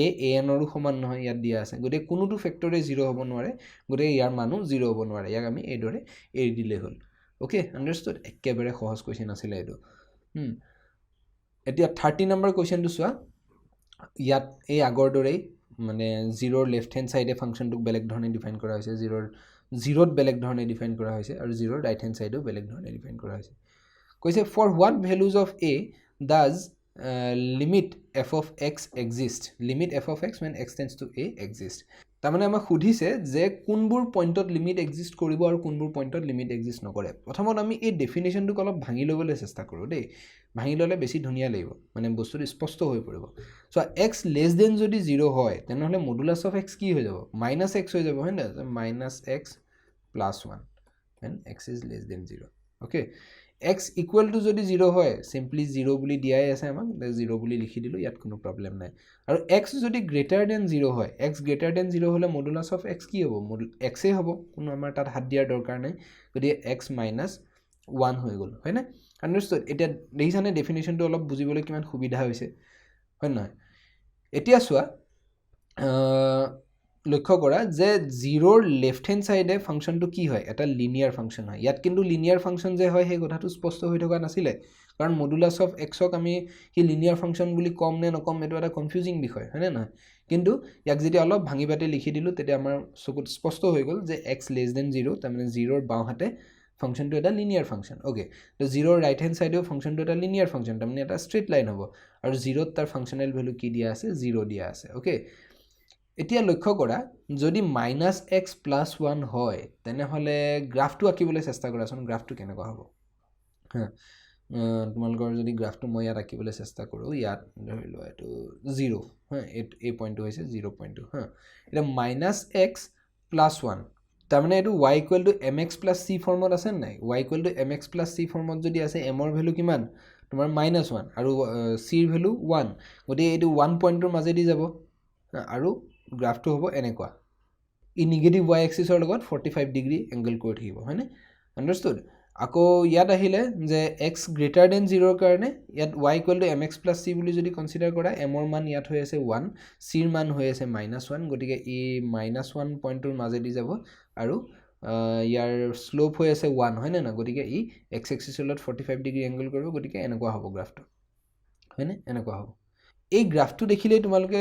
a an ৰ সমান নহয় ইয়াত দিয়া আছে গতে কোনোটো ফ্যাক্টৰে 0 হ'ব নোৱাৰে গতে ইয়াৰ মানো 0 হ'ব নোৱাৰে ইয়াক আমি এদৰে এৰি দিলে হল ওকে আন্ডাৰস্টুড একেবাৰে সহজ কোৱেশ্চন আছিল এটো এতিয়া 30 নম্বৰ কোৱেশ্চনটো চোৱা ইয়াত এই আগৰ দৰে মানে 0 লেফট হ্যান্ড সাইডে ফাংশনটোক বেলেগ ধৰণে ডিফাইন কৰা হৈছে 0 বেলেগ ধৰণে ডিফাইন কৰা হৈছে আৰু 0 ৰাইট হ্যান্ড সাইডেও বেলেগ ধৰণে ডিফাইন কৰা হৈছে কৈছে for what values of a does limit f of x exist limit f of x when x tends to a exist তাৰমানে আমাক সুধিছে যে কোনবোৰ পইণ্টত লিমিট এক্সিষ্ট কৰিব আৰু কোনবোৰ পইণ্টত লিমিট এক্সিষ্ট নকৰে প্ৰথমত আমি এই ডেফিনেশ্যনটোক অলপ ভাঙি ল'বলৈ চেষ্টা কৰোঁ দেই ভাঙি ল'লে বেছি ধুনীয়া লাগিব মানে বস্তুটো স্পষ্ট হৈ পৰিব চ' এক্স লেছ দেন যদি 0 হয় তেনেহ'লে মডুলাছ অফ এক্স কি হৈ যাব মাইনাছ এক্স হৈ যাব হয় নাই minus x plus 1 when x is less than 0 okay x equal to যদি 0 হয় simply 0 বুলি দিয়াই আছে আমাক 0 বুলি লিখি দিলো ইয়াত কোনো প্ৰবলেম নাই আৰু x যদি greater than 0 হয় x greater than 0 হলে মডুলাছ অফ x কি হ'ব x এ হ'ব কোনো আমাৰ তাত হাত দিয়াৰ দৰকাৰ নাই গতিকে x minus 1 হৈ গ'ল হয় না আন্ডাৰষ্টুড এতিয়া দেখিছানে ডেফিনেশ্যনটো অলপ বুজিবলৈ কিমান সুবিধা হৈছে হয় নহয় এতিয়া চোৱা লক্ষ্য কৰা যে 0ৰ লেফট হ্যান্ড সাইডে ফাংশনটো কি হয় এটা লিনিয়াৰ ফাংশন হয় ইয়াত কিন্তু লিনিয়াৰ ফাংশন যে হয় সেই কথাটো স্পষ্ট হৈ থকা নাছিলে কাৰণ মডুলাছ অফ এক্সক আমি কি লিনিয়াৰ ফাংশন বুলি কম নে নকম এটো এটা কনফিউজিং বিষয় হয় না নহয় কিন্তু ইয়াক যদি অলপ ভাঙি পাতি লিখি দিলো তেতিয়া আমাৰ চকুত স্পষ্ট হৈ গ'ল যে x less than 0 তাৰ মানে 0ৰ বাওঁহাতে ফাংশনটো এটা লিনিয়াৰ ফাংশন ওকে তো 0ৰ ৰাইট হ্যান্ড সাইডেও ফাংশনটো এটা লিনিয়াৰ ফাংশন তাৰ মানে এটা ষ্ট্ৰেইট লাইন হ'ব আৰু 0ত তাৰ ফাংশনাল ভ্যালু কি দিয়া আছে 0 দিয়া আছে ওকে এতিয়া লক্ষ্য কৰা যদি -x + 1 হয় তেনেহলে গ্ৰাফটো আঁকিবলৈ চেষ্টা কৰাচোন গ্ৰাফটো কেনেকুৱা হ'ব তোমালোকৰ যদি গ্ৰাফটো মই ইয়াত আঁকিবলৈ চেষ্টা কৰোঁ ইয়াত ধৰি লোৱা এটো 0 হা এই পইণ্টটো হৈছে 0 পইণ্টটো হা এটা -x + 1 তাৰ মানে এটো y = mx + c ফৰ্মত আছে নাই y = mx + c ফৰ্মত যদি আছে m ৰ ভ্যালু কিমান তোমাৰ -1 আৰু c ৰ ভ্যালু 1 গতিকে এটো 1 পইণ্টৰ মাজেদি যাব আৰু গ্ৰাফটো হ'ব এনেকুৱা ই নেগেটিভ y এক্সিছৰ লগত 45 ডিগ্ৰী এংগল কৰি থাকিব হয়নে আন্ডাৰষ্টুড আকৌ ইয়াত আহিলে যে x greater than 0 ৰ কাৰণে ইয়াত y = mx + c বুলি যদি কনসিডাৰ কৰা m ৰ মান ইয়াত হৈ আছে 1 c ৰ মান হৈ আছে -1 গতিকে ই -1 পইণ্টৰ মাজেদি যাব আৰু ইয়াৰ স্লোপ হৈ আছে 1 হয়নে না গতিকে ই x এক্সিছৰ লগত 45 ডিগ্ৰী এংগল কৰিব গতিকে এনেকুৱা হ'ব গ্ৰাফটো হয়নে এনেকুৱা হ'ব এই গ্ৰাফটো দেখিলেই তোমালোকে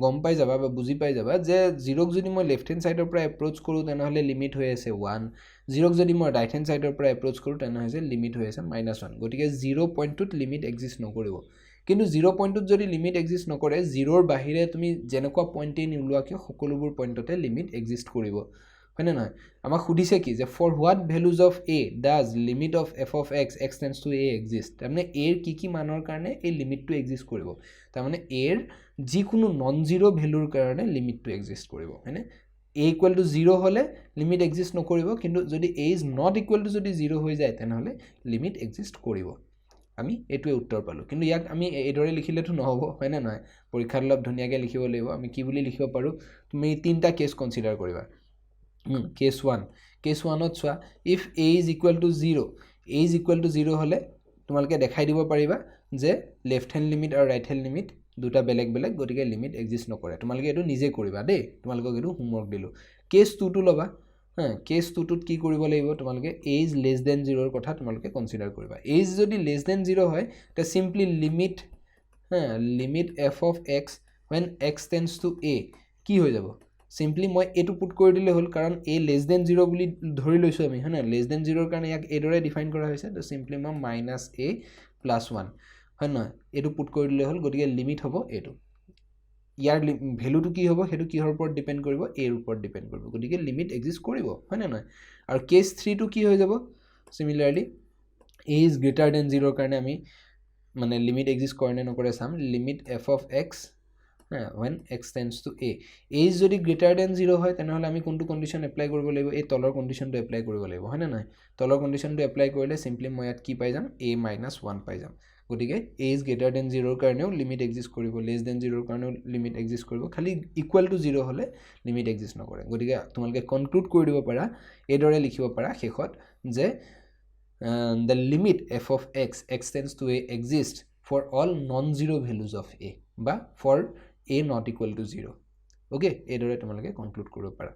গম পাই যাবা বা বুজি পাই যাবা যে 0ক যদি মই লেফট হ্যান্ড সাইডৰ পৰা এপ্ৰোচ কৰো তেনেহলে লিমিট হৈ আছে 1 0ক যদি মই ৰাইট হ্যান্ড সাইডৰ পৰা এপ্ৰোচ কৰো তেনেহলে লিমিট হৈ আছে -1 গতিকে 0 পইণ্টত লিমিট এক্সিষ্ট নকৰিব কিন্তু 0 পইণ্টত যদি লিমিট এক্সিষ্ট নকৰে 0ৰ বাহিৰে তুমি যেনেকুৱা পইণ্টে নিউলোৱা কিয় সকলোবোৰ পইণ্টতে লিমিট এক্সিষ্ট কৰিব হয়নে নহয় আমাক সুধিছে কি যে for what values of a does limit of f of x x tends to a exist তাৰমানে a ৰ কি মানৰ কাৰণে এই লিমিটটো এক্সিষ্ট কৰিব তাৰমানে a ৰ যিকোনো নন জিৰো ভ্যালুৰ কাৰণে লিমিটটো এক্সিষ্ট কৰিব হয়নে a = 0 হলে লিমিট এক্সিষ্ট নকৰিব কিন্তু যদি a is not equal to যদি 0 হৈ যায় তেনেহলে লিমিট এক্সিষ্ট কৰিব আমি এটোৱে উত্তৰ পালো কিন্তু ইয়াক আমি এইদৰে লিখিলেতো নহব হয় না নহয় পৰীক্ষাত অলপ ধুনীয়াকৈ লিখিব লাগিব আমি কি বুলি লিখিব পাৰো তুমি তিনটা কেছ কনসিডাৰ কৰিবা case 1 case 1 ত চোৱা if a is equal to 0 a is equal to 0 হলে তোমালকে দেখাই দিব পাৰিবা যে লেফট হ্যান্ড লিমিট আৰু ৰাইট হ্যান্ড লিমিট দুটা বেলেগ বেলেগ গতিকে লিমিট এক্সিষ্ট নকৰে তোমালকে এটো নিজে কৰিবা দেই তোমালকক এটো হোমৱৰ্ক দিলো কেস 2 টো লবা কেস 2 টোত কি কৰিব লাগিব তোমালকে a is less than 0 ৰ কথা তোমালকে কনসিডাৰ কৰিবা a is যদি less than 0 হয় তে simply limit limit f of x when x tends to a কি হৈ যাব সিম্পলি মই এটো পুট কৰি দিলে হল কাৰণ a less than 0 বুলি ধৰি লৈছো আমি হয়না less than 0 ৰ কাৰণে ইয়াক এদৰে ডিফাইন কৰা হৈছে তো সিম্পলি মই -a + 1 হয় না এটো পুট কৰি দিলে হল গতিকে লিমিট হ'ব এটো ইয়াৰ ভ্যালুটো কি হ'ব হেতু কিহৰ ওপৰত ডিপেন্ড কৰিব a ৰ ওপৰত ডিপেন্ড কৰিব গতিকে লিমিট এক্সিষ্ট কৰিব হয় না নহয় আৰু কেস 3 টো কি হৈ যাব সিমিলাৰলি a is greater than 0 ৰ কাৰণে আমি মানে লিমিট এক্সিষ্ট কৰে নে নকৰে চাম limit f of x when x tends to a is যদি greater than 0 হয় তেনেহলে আমি কোনটো কন্ডিশন এপ্লাই কৰিব লাগিব এই তলৰ কন্ডিশনটো এপ্লাই কৰিব লাগিব হয় না নাই তলৰ কন্ডিশনটো এপ্লাই কৰিলে সিম্পলি মই ইয়াত কি পাই যাম a - 1 পাই যাম গতিকে a is greater than 0 ৰ কাৰণেও লিমিট এক্সিষ্ট কৰিব less than 0 ৰ কাৰণেও লিমিট এক্সিষ্ট কৰিব খালি ইকুৱেল টু 0 হলে লিমিট এক্সিষ্ট নকৰে গতিকে তোমালকে কনক্লুড কৰি দিব পাৰা এদৰে লিখিব পাৰা শেষত যে the limit f of x x tends to a exists for all non-zero values of a বা for a not equal to 0 okay এদৰে তোমালকে কনক্লুড কৰিব পাৰা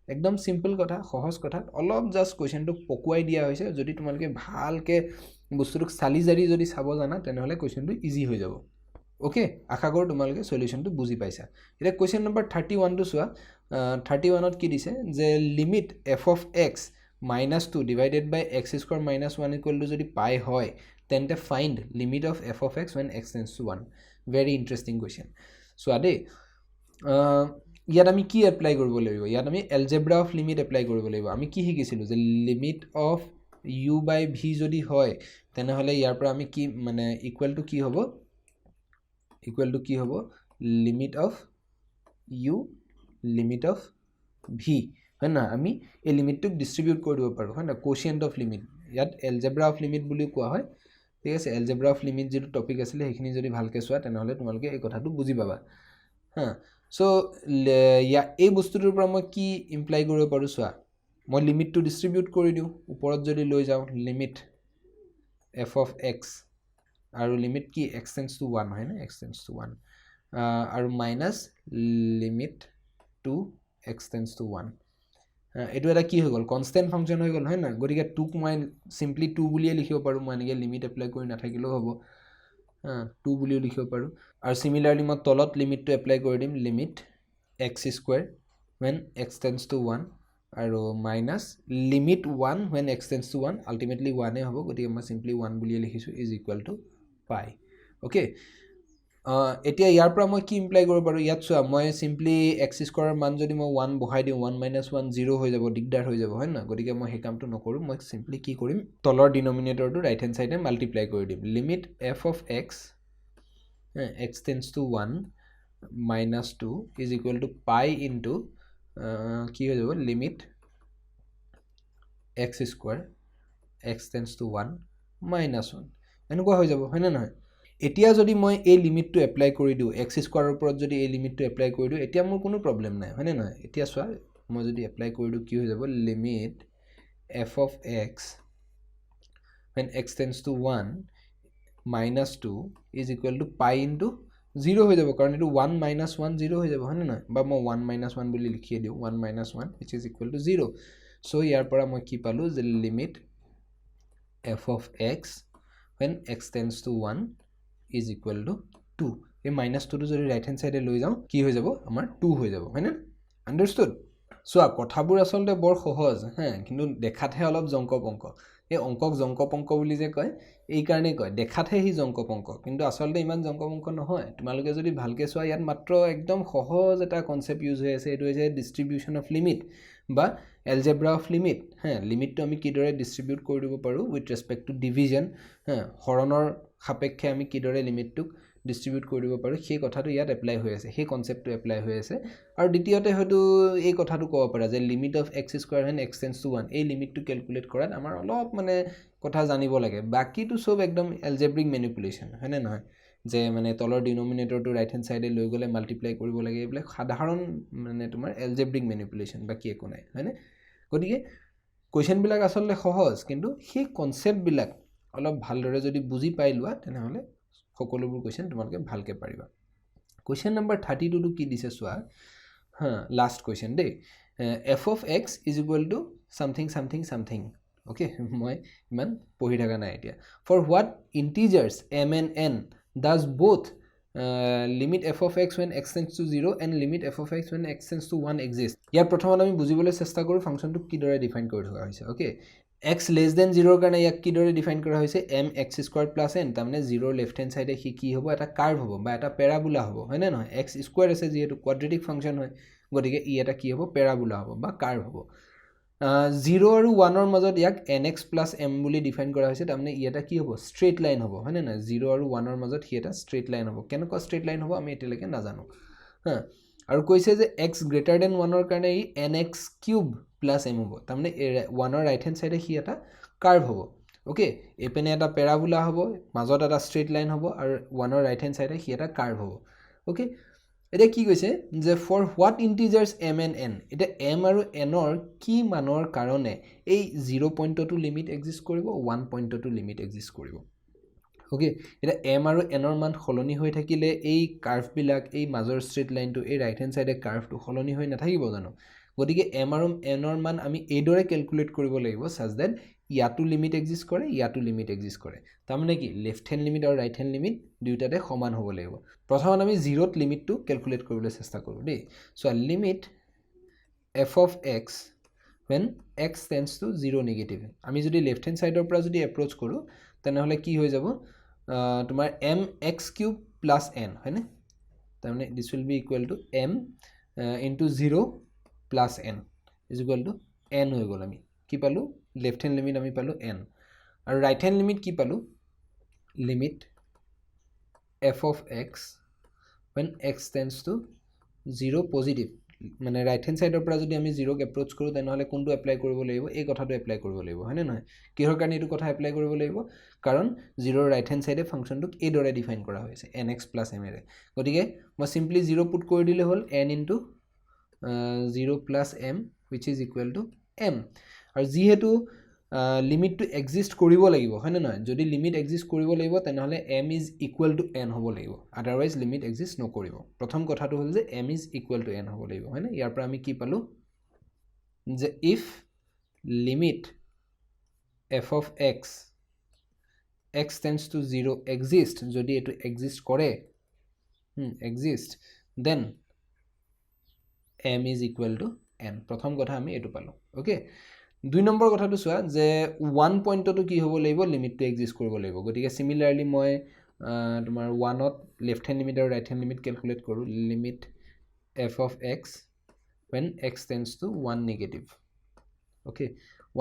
একদম সিম্পল কথা সহজ কথা অলপ জাস্ট কোৱেশ্চনটো পকুৱাই দিয়া হৈছে যদি তোমালকে ভালকে বস্তুটো চালি জাৰি যদি চাব জানা তেনেহলে কোৱেশ্চনটো ইজি হৈ যাব ওকে আশা কৰো তোমালকে সলিউশনটো বুজি পাইছা এটা কোৱেশ্চন নম্বৰ 31 টো চোৱা 31 ত কি দিছে যে limit f of x -2 divided by x square minus 1 equal to যদি পাই হয় তেন্তে find limit of f of x when x tends to 1 very interesting question so ade ইয়াত আমি কি এপ্লাই কৰিব লাগিব ইয়াত আমি এলজেব্ৰা অফ লিমিট এপ্লাই কৰিব লাগিব আমি কি শিকিছিলোঁ যে limit of u by v যদি হয় তেনেহ'লে ইয়াৰ পৰা আমি কি মানে ইকুৱেল টু কি হ'ব limit of u limit of v হয় না আমি এই লিমিটটোক ডিস্ট্ৰিবিউট কৰি দিব পাৰোঁ হয় না কোচিয়েণ্ট অফ লিমিট ইয়াত এলজেব্ৰা অফ লিমিট বুলি কোৱা হয় ঠিক আছে এলজেব্ৰা অফ লিমিট যেটো টপিক আছিলে সেইখিনি যদি ভালকৈ চোৱা তেনেহ'লে তোমালোকে এই কথাটো বুজি পাবা হা সো এই বস্তুটোৰ পৰা মই কি ইমপ্লাই কৰিব পাৰোঁ চোৱা মই লিমিটটো ডিস্ট্ৰিবিউট কৰি দিওঁ ওপৰত যদি লৈ যাওঁ লিমিট f of x আৰু লিমিট কি x tends to 1 হয় না x tends to 1 আৰু minus limit to x tends to 1 এটো এটা কি হৈ গ'ল কনস্ট্যান্ট ফাংশন হৈ গ'ল হয় না গতিকে 2 ক মই সিম্পলি 2 বুলিয়ে লিখিব পাৰোঁ মই এনেকৈ লিমিট এপ্লাই কৰি নাথাকিলেও হ'ব 2 বুলিও লিখিব পাৰোঁ আৰু সিমিলাৰলি মই তলত লিমিটটো এপ্লাই কৰি দিম limit x square when x tends to 1 আৰু minus limit 1 when x tends to 1 ultimately 1 এ হ'ব গতিকে মই সিম্পলি 1 বুলিয়ে লিখিছোঁ ইজ ইকুৱেল টু পাই ওকে এতিয়া ইয়াৰ পৰা মই কি ইমপ্লাই কৰিব পাৰোঁ ইয়াত চোৱা মই সিম্পলি x স্কয়াৰৰ মান যদি মই 1 বহাই দিওঁ 1 - 1 0 হৈ যাব দিগদাৰ হৈ যাব হয় না গতিকে মই সেই কামটো নকৰোঁ মই সিম্পলি কি কৰিম তলৰ ডিনোমিনেটৰটো ৰাইট হ্যান্ড সাইডে মাল্টিপ্লাই কৰি দিম limit f of x x tends to 1 minus 2 is equal to pi into কি হৈ যাব limit x square x tends to 1 minus 1 এনেকুৱা হৈ যাব হয় না নহয় এতিয়া যদি মই এই লিমিটটো এপ্লাই কৰি দিওঁ x স্কয়াৰৰ ওপৰত যদি এই লিমিটটো এপ্লাই কৰি দিওঁ এতিয়া মোৰ কোনো প্ৰবলেম নাই হয় না নহয় এতিয়া চোৱা মই যদি এপ্লাই কৰি দিওঁ কি হৈ যাব limit f of x when x tends to 1 minus 2 is equal to pi into 0 হৈ যাব কাৰণ এটো 1 - 1 0 হৈ যাব হয় না নহয় বা মই 1 - 1 বুলি লিখি দিওঁ 1 - 1 which is equal to 0 so ইয়াৰ পৰা মই কি পালো যে limit f of x when x tends to 1 is equal to 2 এই minus 2 টো যদি রাইট হ্যান্ড সাইডে লৈ যাওঁ কি হৈ যাব আমাৰ 2 হৈ যাব হয় না আন্ডাৰস্টুড সো কথাবোৰ আসলে বৰ সহজ হ্যাঁ কিন্তু দেখাতহে অলপ জংকপংক এই অংকক জংকপংক বুলি যে কয় এই কাৰণে কয় দেখাতহে হি জংকপংক কিন্তু আসলে ইমান জংকপংক নহয় তোমালোকে যদি ভালকৈ চোৱা ইয়াত মাত্ৰ একদম সহজ এটা কনসেপ্ট ইউজ হৈ আছে এটো হৈছে ডিস্ট্ৰিবিউশন অফ লিমিট বা এলজেব্ৰা অফ লিমিট হ্যাঁ লিমিটটো আমি কিদৰে ডিস্ট্ৰিবিউট কৰি দিব পাৰোঁ উইথ ৰেসপেক্ট টু ডিভিজন হ্যাঁ হৰণৰ সাপেক্ষে আমি কিদৰে লিমিটটোক ডিস্ট্ৰিবিউট কৰি দিব পাৰোঁ সেই কথাটো ইয়াত এপ্লাই হৈ আছে সেই কনসেপ্টটো এপ্লাই হৈ আছে আৰু দ্বিতীয়তে হয়তো এই কথাটো ক'ব পাৰা যে limit of x square when x tends to 1 এই লিমিটটো ক্যালকুলেট কৰাত আমাৰ অলপ মানে কথা জানিব লাগে বাকিটো সব একদম এলজেব্ৰিক ম্যানিপুলেশন হয় না নহয় যে মানে তলৰ ডিনোমিনেটৰটো ৰাইট হ্যান্ড সাইডে লৈ গলে মাল্টিপ্লাই কৰিব লাগে এইবিলাক সাধাৰণ মানে তোমাৰ এলজেব্ৰিক ম্যানিপুলেশন বাকি একো নাই হয় না গতিকে কোৱেশ্চন বিলাক আসলে সহজ কিন্তু সেই কনসেপ্ট বিলাক অলপ ভালদৰে যদি বুজি পাই লোৱা তেনেহলে সকলোবোৰ কোৱেশ্চন তোমালোকে ভালকৈ পাৰিবা কোৱেশ্চন নম্বৰ 32 টো কি দিছে চোৱা হ্যাঁ লাস্ট কোৱেশ্চন দে f of x is equal to something something something okay মই ইমান পঢ়ি থকা নাই এতিয়া for what integers m and n does both limit f of x when x tends to 0 and limit f of x when x tends to 1 exist ইয়াৰ প্ৰথমত আমি বুজিবলৈ চেষ্টা কৰো ফাংচনটো কিদৰে ডিফাইন কৰি থকা হৈছে ওকে x less than 0 কাৰণে ইয়াক কিদৰে ডিফাইন কৰা হৈছে mx স্কয়াৰ প্লাস n তাৰমানে 0 লেফট হ্যান্ড সাইডে কি হ'ব এটা কাৰ্ভ হ'ব বা এটা প্যাৰাবোলা হ'ব হয় না নহয় x স্কয়াৰ আছে যেহেতু কোৱাড্ৰেটিক ফাংচন হয় গতিকে ই এটা কি হ'ব প্যাৰাবোলা হ'ব বা কাৰ্ভ হ'ব 0 আৰু 1 ৰ মাজত ইয়াক nx + m বুলি ডিফাইন কৰা হৈছে তাৰমানে ই এটা কি হ'ব স্ট্ৰেইট লাইন হ'ব হয় না 0 আৰু 1 ৰ মাজত হি এটা স্ট্ৰেইট লাইন হ'ব কেনেকুৱা স্ট্ৰেইট লাইন হ'ব আমি এতিয়ালৈকে নাজানো হা আৰু কৈছে যে x greater than 1 ৰ কাৰণে ই nx³ + m হ'ব তাৰমানে 1 ৰ ৰাইট হ্যান্ড সাইডে হি এটা কাৰ্ভ হ'ব ওকে এপেনে এটা প্যাৰাবোলা হ'ব মাজত এটা স্ট্ৰেইট লাইন হ'ব আৰু 1 ৰ ৰাইট হ্যান্ড সাইডে হি এটা কাৰ্ভ হ'ব ওকে এটা কি কৈছে যে for what integers m and n এটা m আৰু n ৰ কি মানৰ কাৰণে এই 0 পইণ্টটো লিমিট এক্সিষ্ট কৰিব 1 পইণ্টটো লিমিট এক্সিষ্ট কৰিব ওকে এটা m আৰু n ৰ মান খলনি হৈ থাকিলে এই কাৰ্ভ বিলাক এই মাজৰ স্ট্ৰেইট লাইনটো এই ৰাইট হ্যান্ড সাইডে কাৰ্ভটো খলনি হৈ নাথাকিব জানো গতিকে m আৰু n ৰ মান আমি এইদৰে ক্যালকুলেট কৰিব লাগিব সাজ দ্যাট ইয়াটো লিমিট এক্সিষ্ট কৰে ইয়াটো লিমিট এক্সিষ্ট কৰে তাৰমানে কি লেফট হ্যান্ড লিমিট আৰু ৰাইট হ্যান্ড লিমিট দুইটাতে সমান হ'ব লাগিব প্ৰথমত আমি 0 ত লিমিটটো ক্যালকুলেট কৰিবলৈ চেষ্টা কৰো দেই so limit f of x when x tends to 0 negative আমি যদি লেফট হ্যান্ড সাইডৰ পৰা যদি এপ্ৰোচ কৰো তেনেহলে কি হৈ যাব তোমাৰ mx³ + n হয়নে তাৰমানে this will be equal to m into 0 plus n is equal two n হৈ গ'ল। আমি কি পালোঁ লেফ্ট হেণ্ড লিমিট আমি পালোঁ n আৰু ৰাইট হেণ্ড লিমিট কি পালোঁ limit f of x when x tends to 0 positive মানে ৰাইট হেণ্ড সাইডৰ পৰা যদি আমি 0ক এপ্ৰোচ কৰোঁ তেনেহ'লে কোনটো এপ্লাই কৰিব লাগিব এই কথাটো এপ্লাই কৰিব লাগিব হয়নে নহয় কিহৰ কাৰণে এইটো কথা এপ্লাই কৰিব লাগিব কাৰণ 0ৰ ৰাইট হেণ্ড সাইডে ফাংচনটোক এইদৰে ডিফাইন কৰা হৈছে nx + m এৰে গতিকে মই সিম্পলি 0 পুট কৰি দিলে হ'ল n into 0 + m which is equal to m আৰু যিহেতু লিমিটটো এক্সিষ্ট কৰিব লাগিব হয়নে নহয় যদি লিমিট এক্সিষ্ট কৰিব লাগিব তেনেহ'লে m is equal to n হ'ব লাগিব আদাৰৱাইজ লিমিট এক্সিষ্ট নকৰিব প্ৰথম কথাটো হ'ল যে m is equal to n হ'ব লাগিব হয়নে ইয়াৰ পৰা আমি কি পালোঁ যে if limit f of x tends to 0 exist যদি এটো exist কৰে exist then m is equal to n প্ৰথম কথা আমি এটো পালোঁ ওকে দুই নম্বৰ কথাটো চোৱা যে 1 পইণ্টটো কি হ'ব লাগিব লিমিটটো এক্সিষ্ট কৰিব লাগিব গতিকে সিমিলাৰলি মই তোমাৰ 1 ত লেফ্ট হেণ্ড লিমিট আৰু ৰাইট হেণ্ড লিমিট ক্যালকুলেট কৰোঁ limit f of x when x tends to 1 negative okay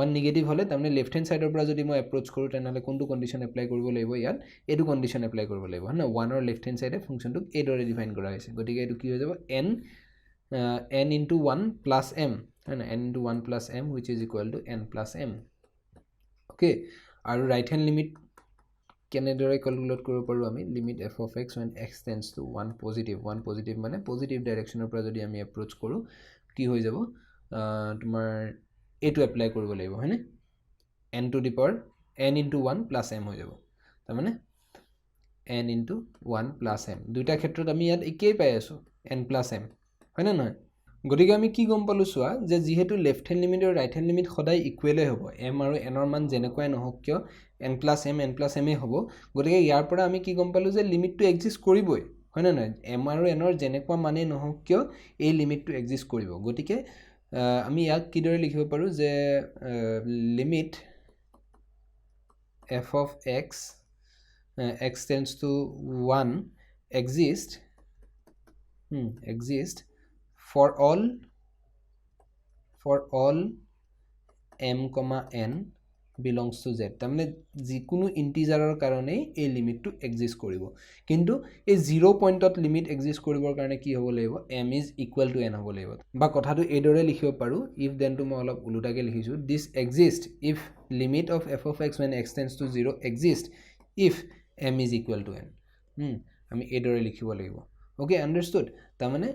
1 negative হলে তাৰমানে লেফ্ট হেণ্ড সাইডৰ পৰা যদি মই এপ্ৰোচ কৰোঁ তেনেহ'লে কোনটো কন্ডিশন এপ্লাই কৰিব লাগিব ইয়াত এটো কন্ডিশন এপ্লাই কৰিব লাগিব হয়নে 1 ৰ লেফ্ট হেণ্ড সাইডে ফাংচনটোক এইদৰে ডিফাইন কৰা হৈছে গতিকে এটো কি হৈ যাব n into 1 plus m and n into 1 plus m which is equal to n plus m okay আৰু right hand limit কেনেদৰে ক্যালকুলেট কৰিব পাৰো আমি limit f of x when x tends to 1 positive মানে পজিটিভ ডাইৰেকশনৰ পৰা যদি আমি এপ্ৰোচ কৰো কি হৈ যাব তোমাৰ এটো এপ্লাই কৰিব লাগিব হয়নে n to the power n into 1 plus m হৈ যাব তাৰ মানে n into 1 plus m দুইটা ক্ষেত্ৰত আমি ইয়াত একেই পাই আছো n plus m হয়নে নহয় গতিকে আমি কি গম পালো চোৱা যে যেহেতু লেফ্ট হেণ্ড লিমিট আৰু ৰাইট হেণ্ড লিমিট সদায় ইকুৱেলে হ'ব m আৰু n ৰ মান যেনেকৈ নহওক কিয় n plus m এ হ'ব গতিকে ইয়াৰ পৰা আমি কি গম পালো যে লিমিটটো এক্সিষ্ট কৰিবই হয়নে নহয় m আৰু n ৰ যেনেকুৱা মানে নহওক কিয় এই লিমিটটো এক্সিষ্ট কৰিব গতিকে আমি ইয়াক কিদৰে লিখিব পাৰো যে limit f of x tends to 1 exist for all m, n belongs to z তাৰমানে যিকোনো ইন্টিজাৰৰ কাৰণে এই লিমিটটো এক্সিষ্ট কৰিব কিন্তু এই 0 পইণ্টত লিমিট এক্সিষ্ট কৰিবৰ কাৰণে কি হ'ব লাগিব m is equal to n হ'ব লাগিব বা কথাটো এইদৰে লিখিব পাৰো if then to মই অলপ উলুটাকে লিখিছো this exists if limit of f of x when x tends to 0 exist if m is equal to n আমি এইদৰে লিখিব লাগিব ওকে আন্ডাৰস্টুড তাৰমানে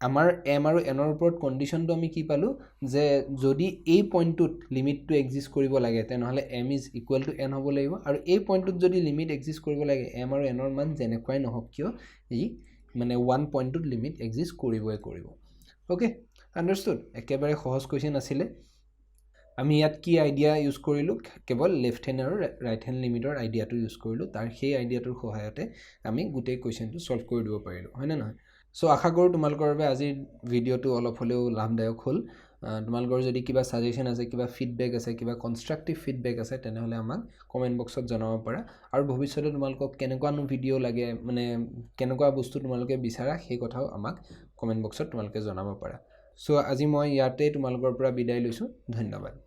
আমাৰ m আৰু n ৰ ওপৰত কন্ডিশনটো আমি কি পালো যে যদি এই পইণ্টটোত লিমিটটো এক্সিষ্ট কৰিব লাগে তেনেহলে m is equal to n হ'ব লাগিব আৰু এই পইণ্টটোত যদি লিমিট এক্সিষ্ট কৰিব লাগে m আৰু n ৰ মান যেনেকৈ নহওক কিয় ই মানে 1 পইণ্টটোত লিমিট এক্সিষ্ট কৰিবই কৰিব ওকে আন্ডাৰস্টুড একেবাৰে সহজ কোৱেশ্চন আছিল আমি ইয়াত কি আইডিয়া ইউজ কৰিলো কেৱল লেফ্ট হেণ্ড আৰু ৰাইট হেণ্ড লিমিটৰ আইডিয়াটো ইউজ কৰিলো তাৰ সেই আইডিয়াটোৰ সহায়তে আমি গোটেই কোৱেশ্চনটো সলভ কৰি দিব পাৰিলো হয় না নহয় সো আশা কৰো তোমালোকৰ বাবে আজি ভিডিওটো অলপ হলেও লাভদায়ক হ'ল তোমালোকৰ যদি কিবা সাজেশন আছে কিবা ফিডব্যাক আছে কিবা কনস্ট্ৰাকটিভ ফিডব্যাক আছে তেনেহলে আমাক কমেন্ট বক্সত জনাব পাৰা আৰু ভৱিষ্যতে তোমালোকক কেনেকুৱানো ভিডিও লাগে মানে কেনেকুৱা বস্তু তোমালোকে বিচাৰা সেই কথাও আমাক কমেন্ট বক্সত তোমালোকে জনাব পাৰা সো আজি মই ইয়াতে তোমালোকৰ পৰা বিদায় লৈছো ধন্যবাদ